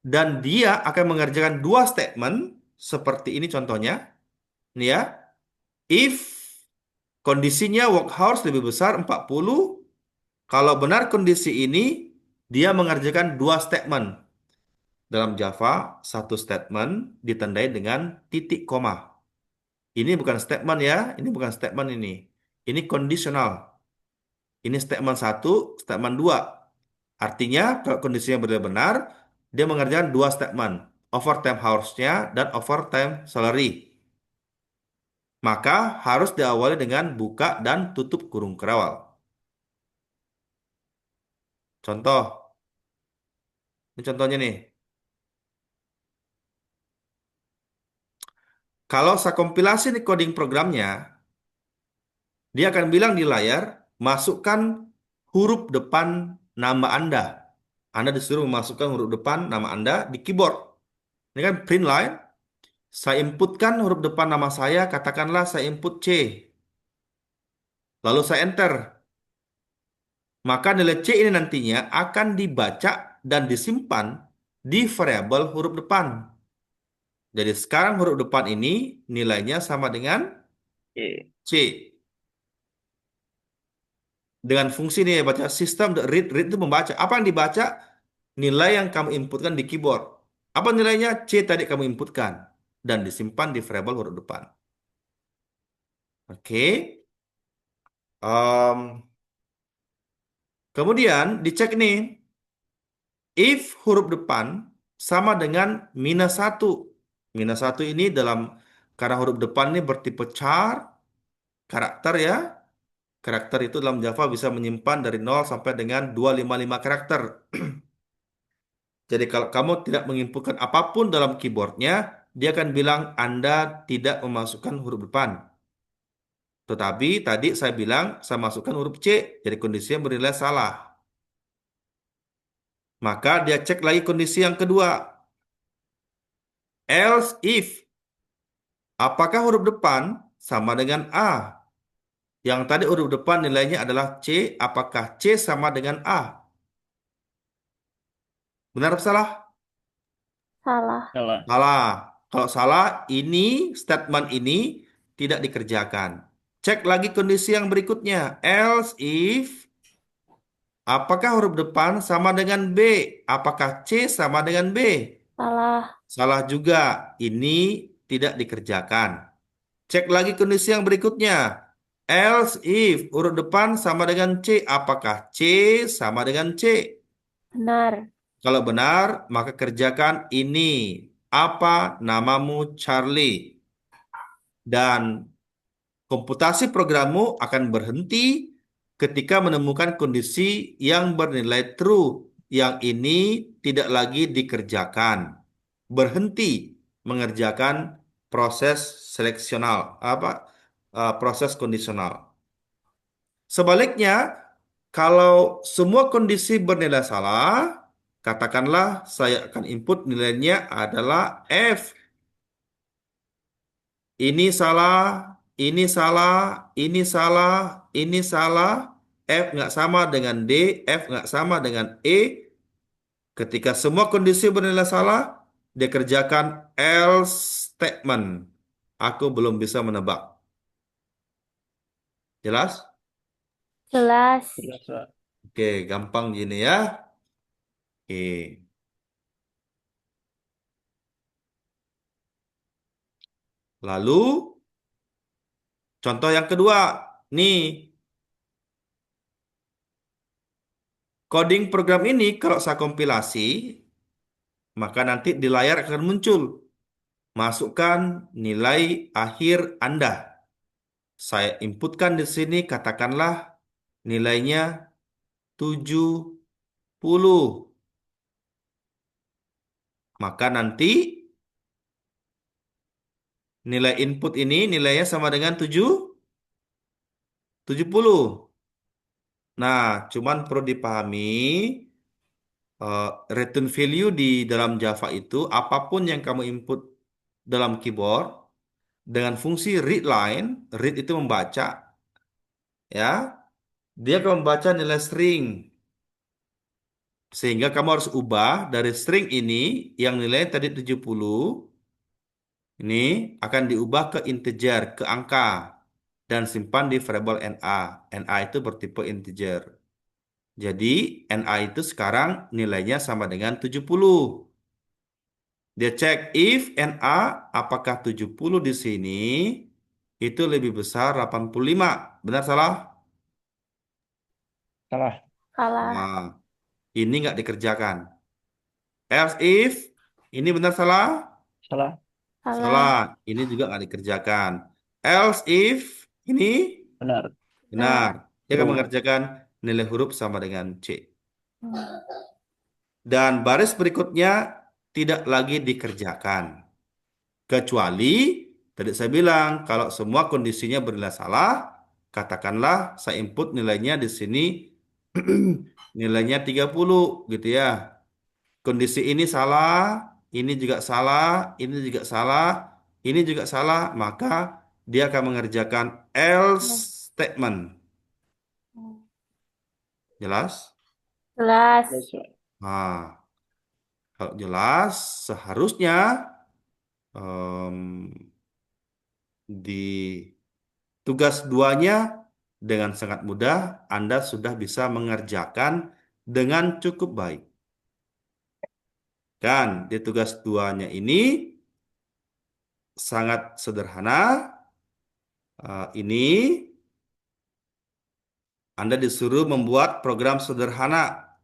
dan dia akan mengerjakan dua statement, seperti ini contohnya. Ini ya, if kondisinya work hours lebih besar 40, kalau benar kondisi ini, dia mengerjakan dua statement. Dalam Java, satu statement ditandai dengan titik koma. Ini bukan statement ya, ini bukan statement ini. Ini kondisional. Ini statement 1, statement 2. Artinya kalau kondisinya benar-benar, dia mengerjakan dua statement. Overtime hours-nya dan overtime salary. Maka harus diawali dengan buka dan tutup kurung kerawal. Contoh, ini contohnya nih. Kalau saya kompilasi nih coding programnya, dia akan bilang di layar, masukkan huruf depan nama Anda. Anda disuruh memasukkan huruf depan nama Anda di keyboard. Ini kan print line. Saya inputkan huruf depan nama saya, katakanlah saya input C. Lalu saya enter. Maka nilai C ini nantinya akan dibaca dan disimpan di variabel huruf depan. Jadi sekarang huruf depan ini nilainya sama dengan Oke. C. dengan fungsi nih baca sistem read itu membaca. Apa yang dibaca? Nilai yang kamu inputkan di keyboard. Apa nilainya? C tadi kamu inputkan dan disimpan di variabel huruf depan. Oke. Em, kemudian dicek nih, if huruf depan sama dengan minus satu. Minus satu ini karena huruf depan ini bertipe char, karakter ya. Karakter itu dalam Java bisa menyimpan dari 0 sampai dengan 255 karakter. Jadi kalau kamu tidak menginputkan apapun dalam keyboardnya, dia akan bilang Anda tidak memasukkan huruf depan. Tetapi tadi saya bilang saya masukkan huruf C, jadi kondisinya bernilai salah. Maka dia cek lagi kondisi yang kedua. Else if, apakah huruf depan sama dengan A? Yang tadi huruf depan nilainya adalah C, apakah C sama dengan A? Benar atau salah? Salah. Salah. Salah. Kalau salah, statement ini tidak dikerjakan. Cek lagi kondisi yang berikutnya. Else if, apakah huruf depan sama dengan B? Apakah C sama dengan B? Salah. Salah juga. Ini tidak dikerjakan. Cek lagi kondisi yang berikutnya. Else if huruf depan sama dengan C, apakah C sama dengan C? Benar. Kalau benar, maka kerjakan ini. Apa namamu Charlie? Dan komputasi programmu akan berhenti ketika menemukan kondisi yang bernilai true. Yang ini tidak lagi dikerjakan. Berhenti mengerjakan proses seleksional, proses kondisional. Sebaliknya, kalau semua kondisi bernilai salah, katakanlah saya akan input nilainya adalah F. Ini salah, ini salah, ini salah, ini salah. F nggak sama dengan D, F nggak sama dengan E. Ketika semua kondisi bernilai salah, dia kerjakan else statement. Aku belum bisa menebak. Jelas? Jelas. Jelas, Pak. Oke, gampang gini ya. Oke. Lalu, contoh yang kedua. Nih, coding program ini kalau saya kompilasi, maka nanti di layar akan muncul. Masukkan nilai akhir Anda. Saya inputkan di sini, katakanlah nilainya 70. Maka nanti nilai input ini nilainya sama dengan 70. Nah, cuman perlu dipahami, eh, return value di dalam Java itu apapun yang kamu input dalam keyboard dengan fungsi readline, read itu membaca, ya, dia akan membaca nilai string. Sehingga kamu harus ubah dari string ini yang nilainya tadi 70 ini akan diubah ke integer, ke angka dan simpan di variabel NA. NA itu bertipe integer. Jadi NA itu sekarang nilainya sama dengan 70. Dia cek if NA apakah 70 di sini itu lebih besar 85. Benar salah? Salah. Salah. Nah, ini nggak dikerjakan. Else if ini benar salah? Salah. Salah. Salah. Ini juga nggak dikerjakan. Else if ini Benar. benar. Dia akan True. mengerjakan nilai huruf sama dengan C. Hmm. Dan baris berikutnya tidak lagi dikerjakan. Kecuali, tadi saya bilang, kalau semua kondisinya bernilai salah, katakanlah saya input nilainya di sini, nilainya 30 gitu ya. Kondisi ini salah, ini juga salah, ini juga salah, ini juga salah, maka dia akan mengerjakan else statement. Jelas? Jelas. Jelas, Pak. Nah, kalau jelas, seharusnya em, di tugas duanya dengan sangat mudah Anda sudah bisa mengerjakan dengan cukup baik. Dan di tugas duanya ini sangat sederhana. Ini Anda disuruh membuat program sederhana,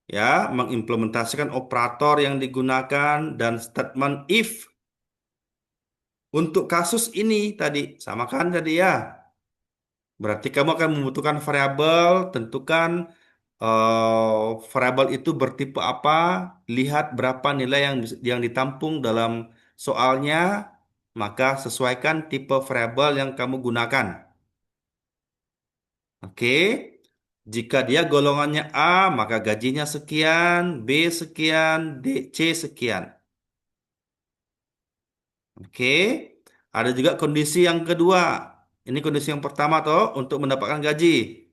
ya, mengimplementasikan operator yang digunakan dan statement if untuk kasus ini tadi. Sama kan tadi ya? Berarti kamu akan membutuhkan variabel, tentukan variabel itu bertipe apa, lihat berapa nilai yang ditampung dalam soalnya, maka sesuaikan tipe variabel yang kamu gunakan. Oke, jika dia golongannya A, maka gajinya sekian, B sekian, C sekian. Oke, ada juga kondisi yang kedua. Ini kondisi yang pertama toh untuk mendapatkan gaji.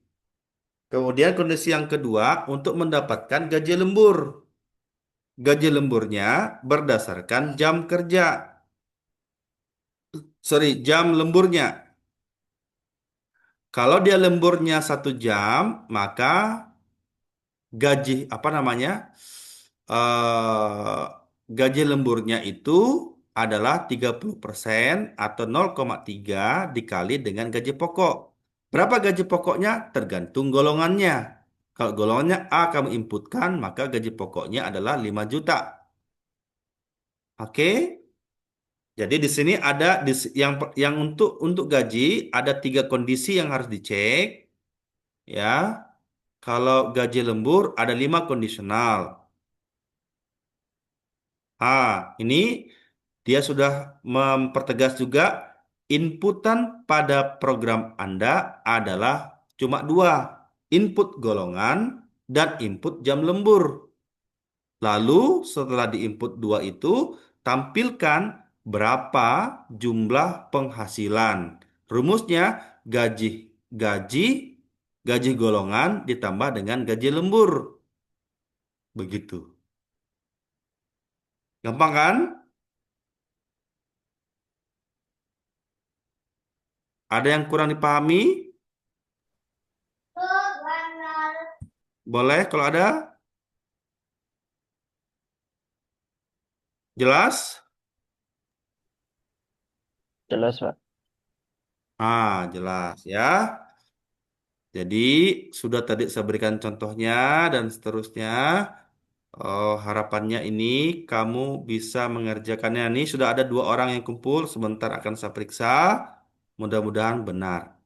Kemudian kondisi yang kedua untuk mendapatkan gaji lembur. Gaji lemburnya berdasarkan jam kerja. Sorry, jam lemburnya. Kalau dia lemburnya 1 jam, maka gaji apa namanya? eh Gaji lemburnya itu adalah 30% atau 0,3 dikali dengan gaji pokok. Berapa gaji pokoknya? Tergantung golongannya. Kalau golongannya A kamu inputkan, maka gaji pokoknya adalah 5 juta. Oke? Jadi di sini ada yang untuk gaji ada 3 kondisi yang harus dicek, ya. Kalau gaji lembur ada 5 kondisional. Ini dia sudah mempertegas juga inputan pada program Anda adalah cuma 2, input golongan dan input jam lembur. Lalu setelah diinput 2 itu, tampilkan berapa jumlah penghasilan. Rumusnya gaji gaji gaji golongan ditambah dengan gaji lembur. Begitu. Gampang kan? Ada yang kurang dipahami? Boleh kalau ada? Jelas? Jelas, Pak. Jelas ya. Jadi sudah tadi saya berikan contohnya dan seterusnya. Harapannya ini kamu bisa mengerjakannya. Ini sudah ada 2 orang yang kumpul. Sebentar akan saya periksa. Mudah-mudahan benar.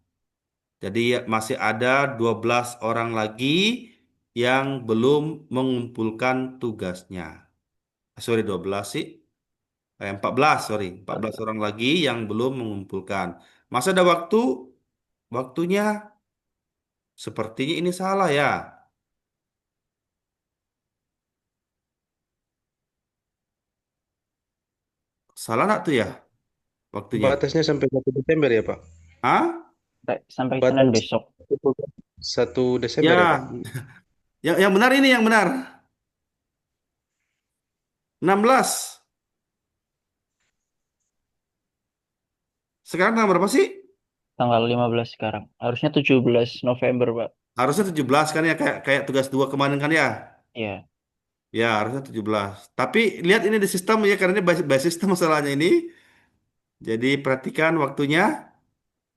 Jadi masih ada 12 orang lagi yang belum mengumpulkan tugasnya. Sorry 12 sih. 14, sorry. 14 orang lagi yang belum mengumpulkan. Masa ada waktunya sepertinya ini salah ya. Salah nggak tuh ya waktunya? Batasnya sampai 1 Desember ya, Pak? Ah? Sampai Senin Batas besok. 1 Desember ya, Pak? Ya, yang benar ini yang benar. 16. Sekarang tanggal berapa sih? Tanggal 15 sekarang. Harusnya 17 November, Pak. Harusnya 17 kan ya kayak kayak tugas 2 kemarin kan ya? Iya. Ya, harusnya 17. Tapi lihat ini di sistem ya karena ini by sistem masalahnya ini. Jadi perhatikan waktunya.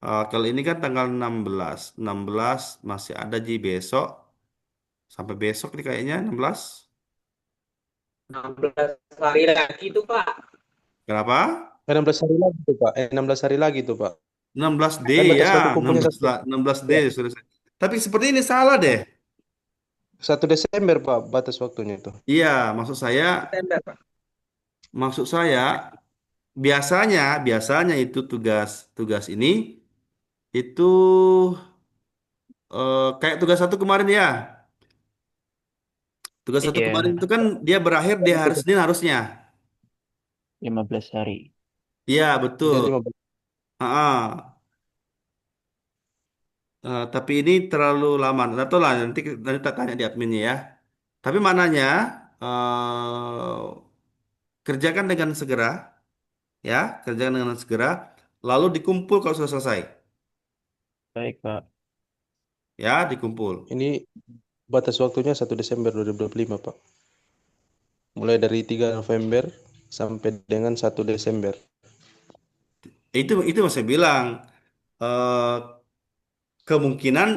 Kalau ini kan tanggal 16. 16 masih ada di besok. Sampai besok nih kayaknya 16. 16 hari lagi tuh, Pak. Kenapa? 16 hari lagi tuh, Pak. 16 hari lagi tuh, Pak. 16D Kan ya, batas waktu kumpulnya 16 lah, 16D ya, sudah. Tapi seperti ini salah deh. 1 Desember, Pak, batas waktunya itu. Iya, Desember, Pak. maksud saya biasanya biasanya itu tugas tugas ini itu kayak tugas satu kemarin ya. Tugas satu kemarin Iya, itu kan dia berakhir di hari Senin harusnya. 15 hari. Iya, betul. Jadi 15. Ah, tapi ini terlalu lama. Nggak tahu lah, nanti tak tanya di adminnya ya. Tapi maknanya kerjakan dengan segera, ya, kerjakan dengan segera. Lalu dikumpul kalau sudah selesai. Baik, Pak. Ya, dikumpul. Ini batas waktunya 1 Desember 2025, Pak. Mulai dari 3 November sampai dengan 1 Desember. Itu saya bilang eh, kemungkinan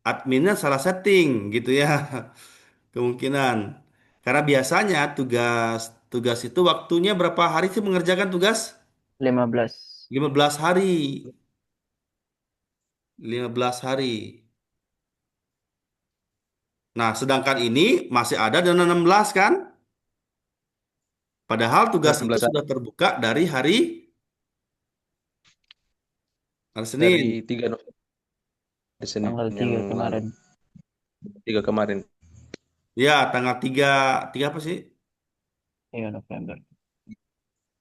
adminnya salah setting gitu ya. Kemungkinan. Karena biasanya tugas tugas itu waktunya berapa hari sih mengerjakan tugas? 15. 15 hari. 15 hari. Nah, sedangkan ini masih ada dan 16 kan? Padahal tugas itu 16 sudah terbuka dari hari dari Senin. 3 November Senin Tanggal yang 3 lalu. kemarin. 3 kemarin. Ya, tanggal 3 3 apa sih? 3 November.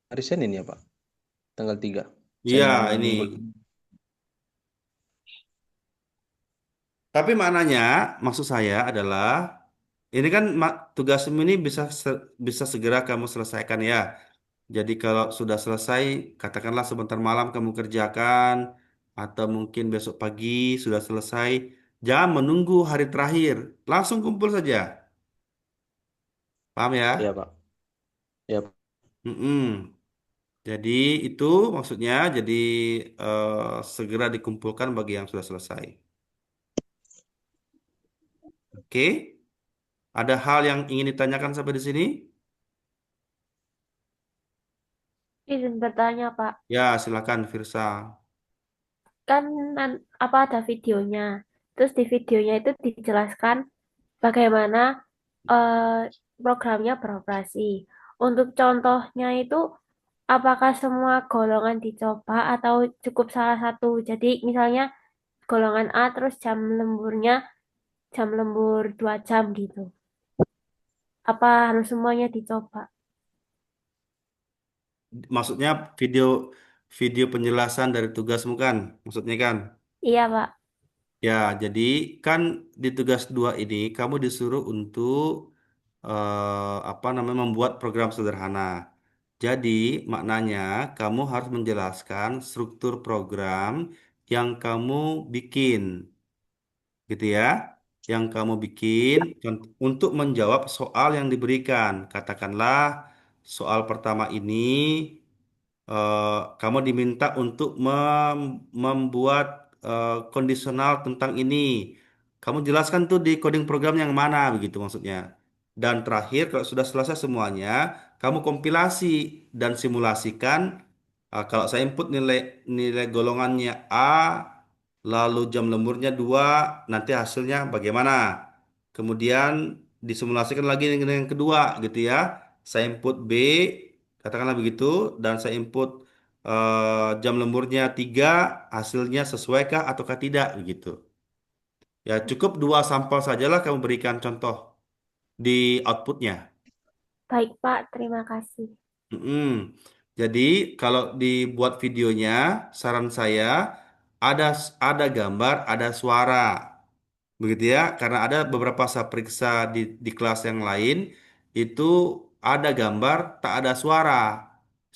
Hari Senin ya, Pak. Tanggal 3. Iya, Senin ini. minggu. Tapi maknanya, maksud saya adalah ini kan tugasmu ini bisa segera kamu selesaikan ya. Jadi kalau sudah selesai, katakanlah sebentar malam kamu kerjakan, atau mungkin besok pagi sudah selesai. Jangan menunggu hari terakhir, langsung kumpul saja. Paham Ya, ya? Pak. Ya, Pak. Mm-mm. Jadi itu maksudnya, jadi segera dikumpulkan bagi yang sudah selesai. Oke? Ada hal yang ingin ditanyakan sampai di sini? Izin bertanya, Pak. Ya, silakan Firsa. Kan apa ada videonya. Terus di videonya itu dijelaskan bagaimana eh, programnya beroperasi. Untuk contohnya itu, apakah semua golongan dicoba atau cukup salah satu? Jadi misalnya golongan A terus jam lembur 2 jam gitu. Apa harus semuanya dicoba? Maksudnya video video penjelasan dari tugasmu kan? Maksudnya kan? Iya, Pak. Ya, jadi kan di tugas 2 ini kamu disuruh untuk apa namanya membuat program sederhana. Jadi maknanya kamu harus menjelaskan struktur program yang kamu bikin, gitu ya. Yang kamu bikin untuk menjawab soal yang diberikan. Katakanlah soal pertama ini kamu diminta untuk membuat kondisional tentang ini. Kamu jelaskan tuh di coding program yang mana begitu maksudnya. Dan terakhir kalau sudah selesai semuanya, kamu kompilasi dan simulasikan. Kalau saya input nilai nilai golongannya A, lalu jam lemburnya 2, nanti hasilnya bagaimana? Kemudian disimulasikan lagi dengan yang kedua gitu ya. Saya input B, katakanlah begitu, dan saya input jam lemburnya 3, hasilnya sesuaikah ataukah tidak begitu. Ya cukup 2 sampel sajalah kamu berikan contoh di outputnya. Baik, Pak. Terima kasih. Mm-mm. Jadi kalau dibuat videonya, saran saya ada ada gambar, ada suara. Begitu ya, karena ada beberapa saya periksa di kelas yang lain itu ada gambar, tak ada suara.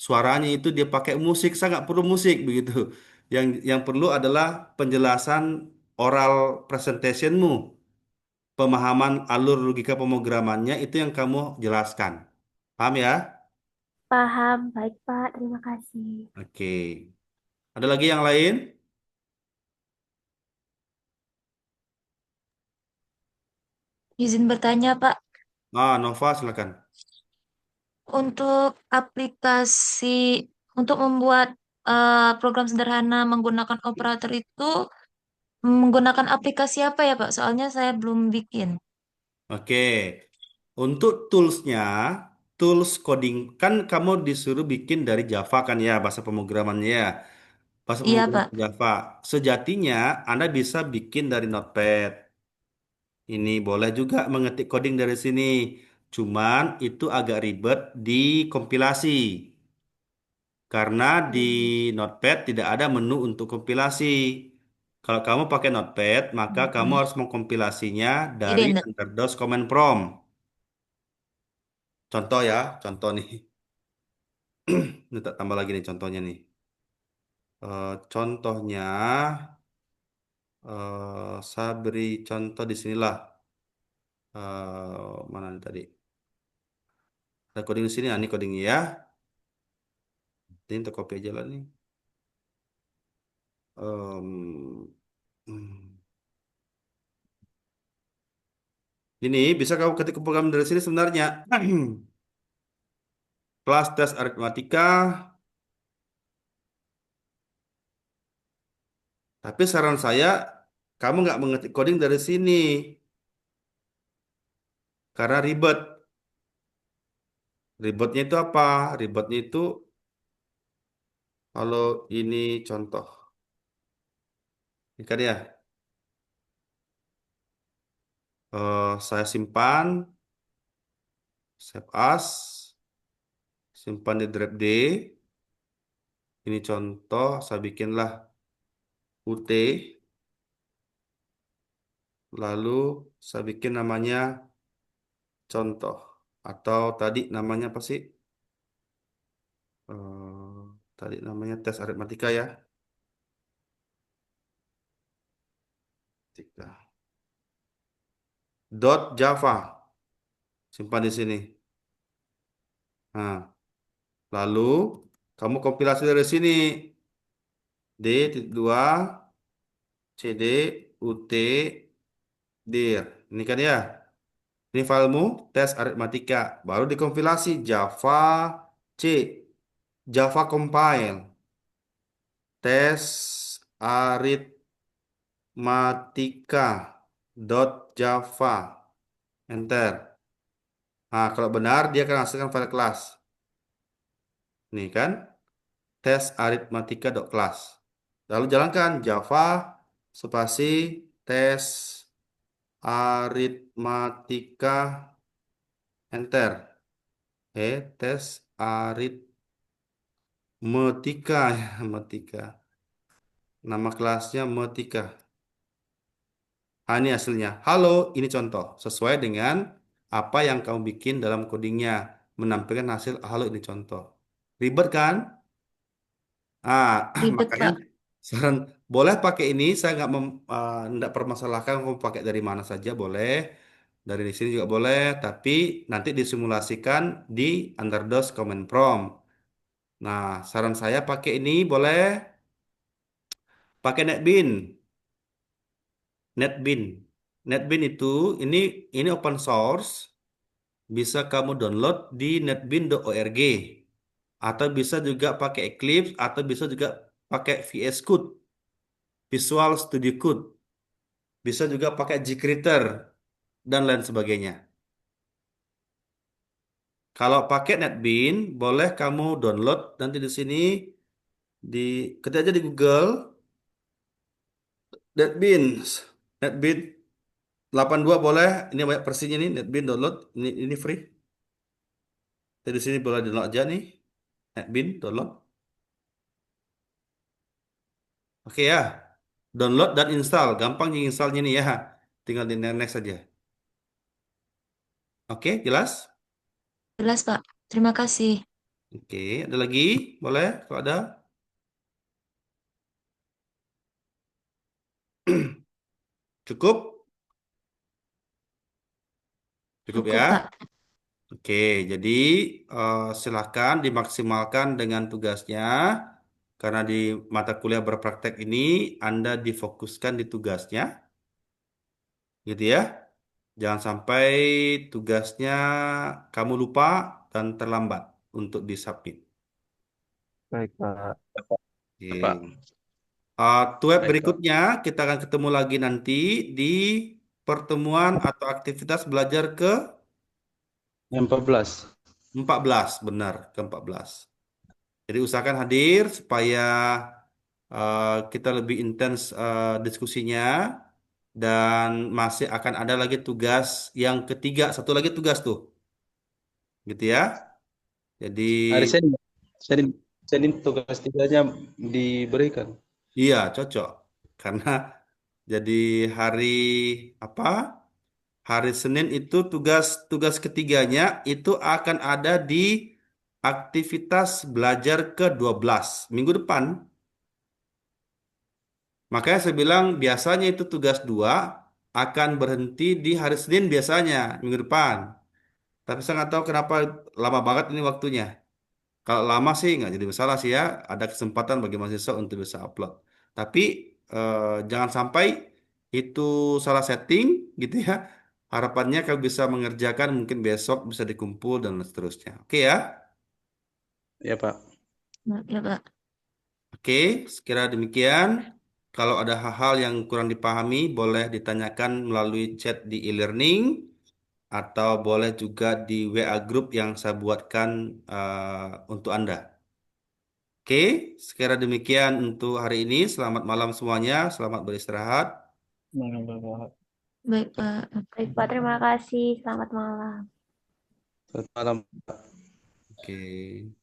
Suaranya itu dia pakai musik, saya nggak perlu musik begitu. Yang perlu adalah penjelasan oral presentationmu, pemahaman alur logika pemrogramannya itu yang kamu jelaskan. Paham ya? Paham. Baik, Pak. Terima kasih. Oke. Ada lagi yang lain? Izin bertanya, Pak. Nova silakan. Untuk aplikasi, untuk membuat program sederhana menggunakan operator itu menggunakan aplikasi apa ya, Pak? Soalnya saya belum bikin. Oke. Untuk toolsnya, tools coding kan kamu disuruh bikin dari Java kan ya, bahasa pemrogramannya ya. Bahasa Iya, pemrograman Pak. Java. Sejatinya Anda bisa bikin dari Notepad. Ini boleh juga mengetik coding dari sini. Cuman itu agak ribet di kompilasi. Karena di Hmm. Notepad tidak ada menu untuk kompilasi. Kalau kamu pakai Notepad, maka kamu Hmm. harus mengkompilasinya dari Ide, underDOS command prompt. Contoh ya, contoh nih. Ini tak tambah lagi nih contohnya nih. Contohnya, Saya beri contoh di sinilah. Mana nih tadi? Ada coding di sini. Ini codingnya ya. Ini untuk copy aja lah nih. Em, hmm. Ini bisa kamu ketik program dari sini sebenarnya. Kelas tes aritmatika. Tapi saran saya, kamu nggak mengetik coding dari sini. Karena ribet. Ribetnya itu apa? Ribetnya itu kalau ini contoh. Ini kan ya. Saya simpan. Save as. Simpan di drive D. Ini contoh. Saya bikinlah UT. Lalu saya bikin namanya contoh. Atau tadi namanya apa sih? Eh, Tadi namanya tes aritmatika ya. Tiga. Dot Java. Simpan di sini. Nah, lalu kamu kompilasi dari sini. D.2 CD UT dir. Ini kan ya. Ini filemu tes aritmatika. Baru dikompilasi Java C. Java compile. Tes aritmatika dot Java. Enter. Nah, kalau benar dia akan hasilkan file kelas. Nih kan, tes aritmatika.class. Lalu jalankan Java spasi tes aritmatika enter. Tes aritmetika ya, metika. Nama kelasnya metika. Nah, ini hasilnya. Halo, ini contoh sesuai dengan apa yang kamu bikin dalam codingnya. Menampilkan hasil halo ini contoh. Ribet kan? Ah, Ribet, makanya Pak. saran boleh pakai ini. Saya nggak permasalahkan kamu pakai dari mana saja boleh. Dari di sini juga boleh. Tapi nanti disimulasikan di Underdos Command Prompt. Nah, saran saya pakai ini boleh. Pakai NetBeans. NetBeans. NetBeans ini open source. Bisa kamu download di netbeans.org. Atau bisa juga pakai Eclipse. Atau bisa juga pakai VS Code. Visual Studio Code. Bisa juga pakai Jupyter dan lain sebagainya. Kalau pakai NetBeans, boleh kamu download nanti di sini di ketik aja di Google NetBeans. NetBeans 82 boleh. Ini banyak versinya nih NetBeans download. Ini free. Jadi di sini boleh download aja nih NetBeans download. Oke ya. Download dan install. Gampang installnya nih ya. Tinggal di next saja. Oke, jelas? Jelas, Pak. Terima kasih. Oke, ada lagi? Boleh kalau ada? Cukup? Cukup ya? Cukup, Pak. Oke, jadi silakan dimaksimalkan dengan tugasnya. Karena di mata kuliah berpraktek ini Anda difokuskan di tugasnya, gitu ya. Jangan sampai tugasnya kamu lupa dan terlambat untuk disubmit. Baik, Pak. Pak. Oke. Web Baik, Pak. berikutnya kita akan ketemu lagi nanti di pertemuan atau aktivitas belajar ke Yang 14. 14, benar, ke 14. Jadi usahakan hadir supaya kita lebih intens diskusinya dan masih akan ada lagi tugas yang ketiga, satu lagi tugas tuh, gitu ya. Jadi Hari Senin. Senin, Senin tugas tiganya diberikan. iya cocok karena jadi hari apa? Hari Senin itu tugas ketiganya itu akan ada di aktivitas belajar ke-12 minggu depan. Makanya saya bilang biasanya itu tugas 2 akan berhenti di hari Senin biasanya, minggu depan. Tapi saya nggak tahu kenapa lama banget ini waktunya. Kalau lama sih nggak jadi masalah sih ya, ada kesempatan bagi mahasiswa untuk bisa upload. Tapi jangan sampai itu salah setting gitu ya. Harapannya kalau bisa mengerjakan mungkin besok bisa dikumpul dan seterusnya. Oke ya. Ya, Pak. Ya, Pak. Oke, sekira demikian. Kalau ada hal-hal yang kurang dipahami, boleh ditanyakan melalui chat di e-learning atau boleh juga di WA group yang saya buatkan untuk Anda. Oke, sekira demikian untuk hari ini. Selamat malam semuanya, selamat beristirahat. Baik, Pak. Baik, Pak, terima kasih. Selamat malam. Selamat malam. Oke.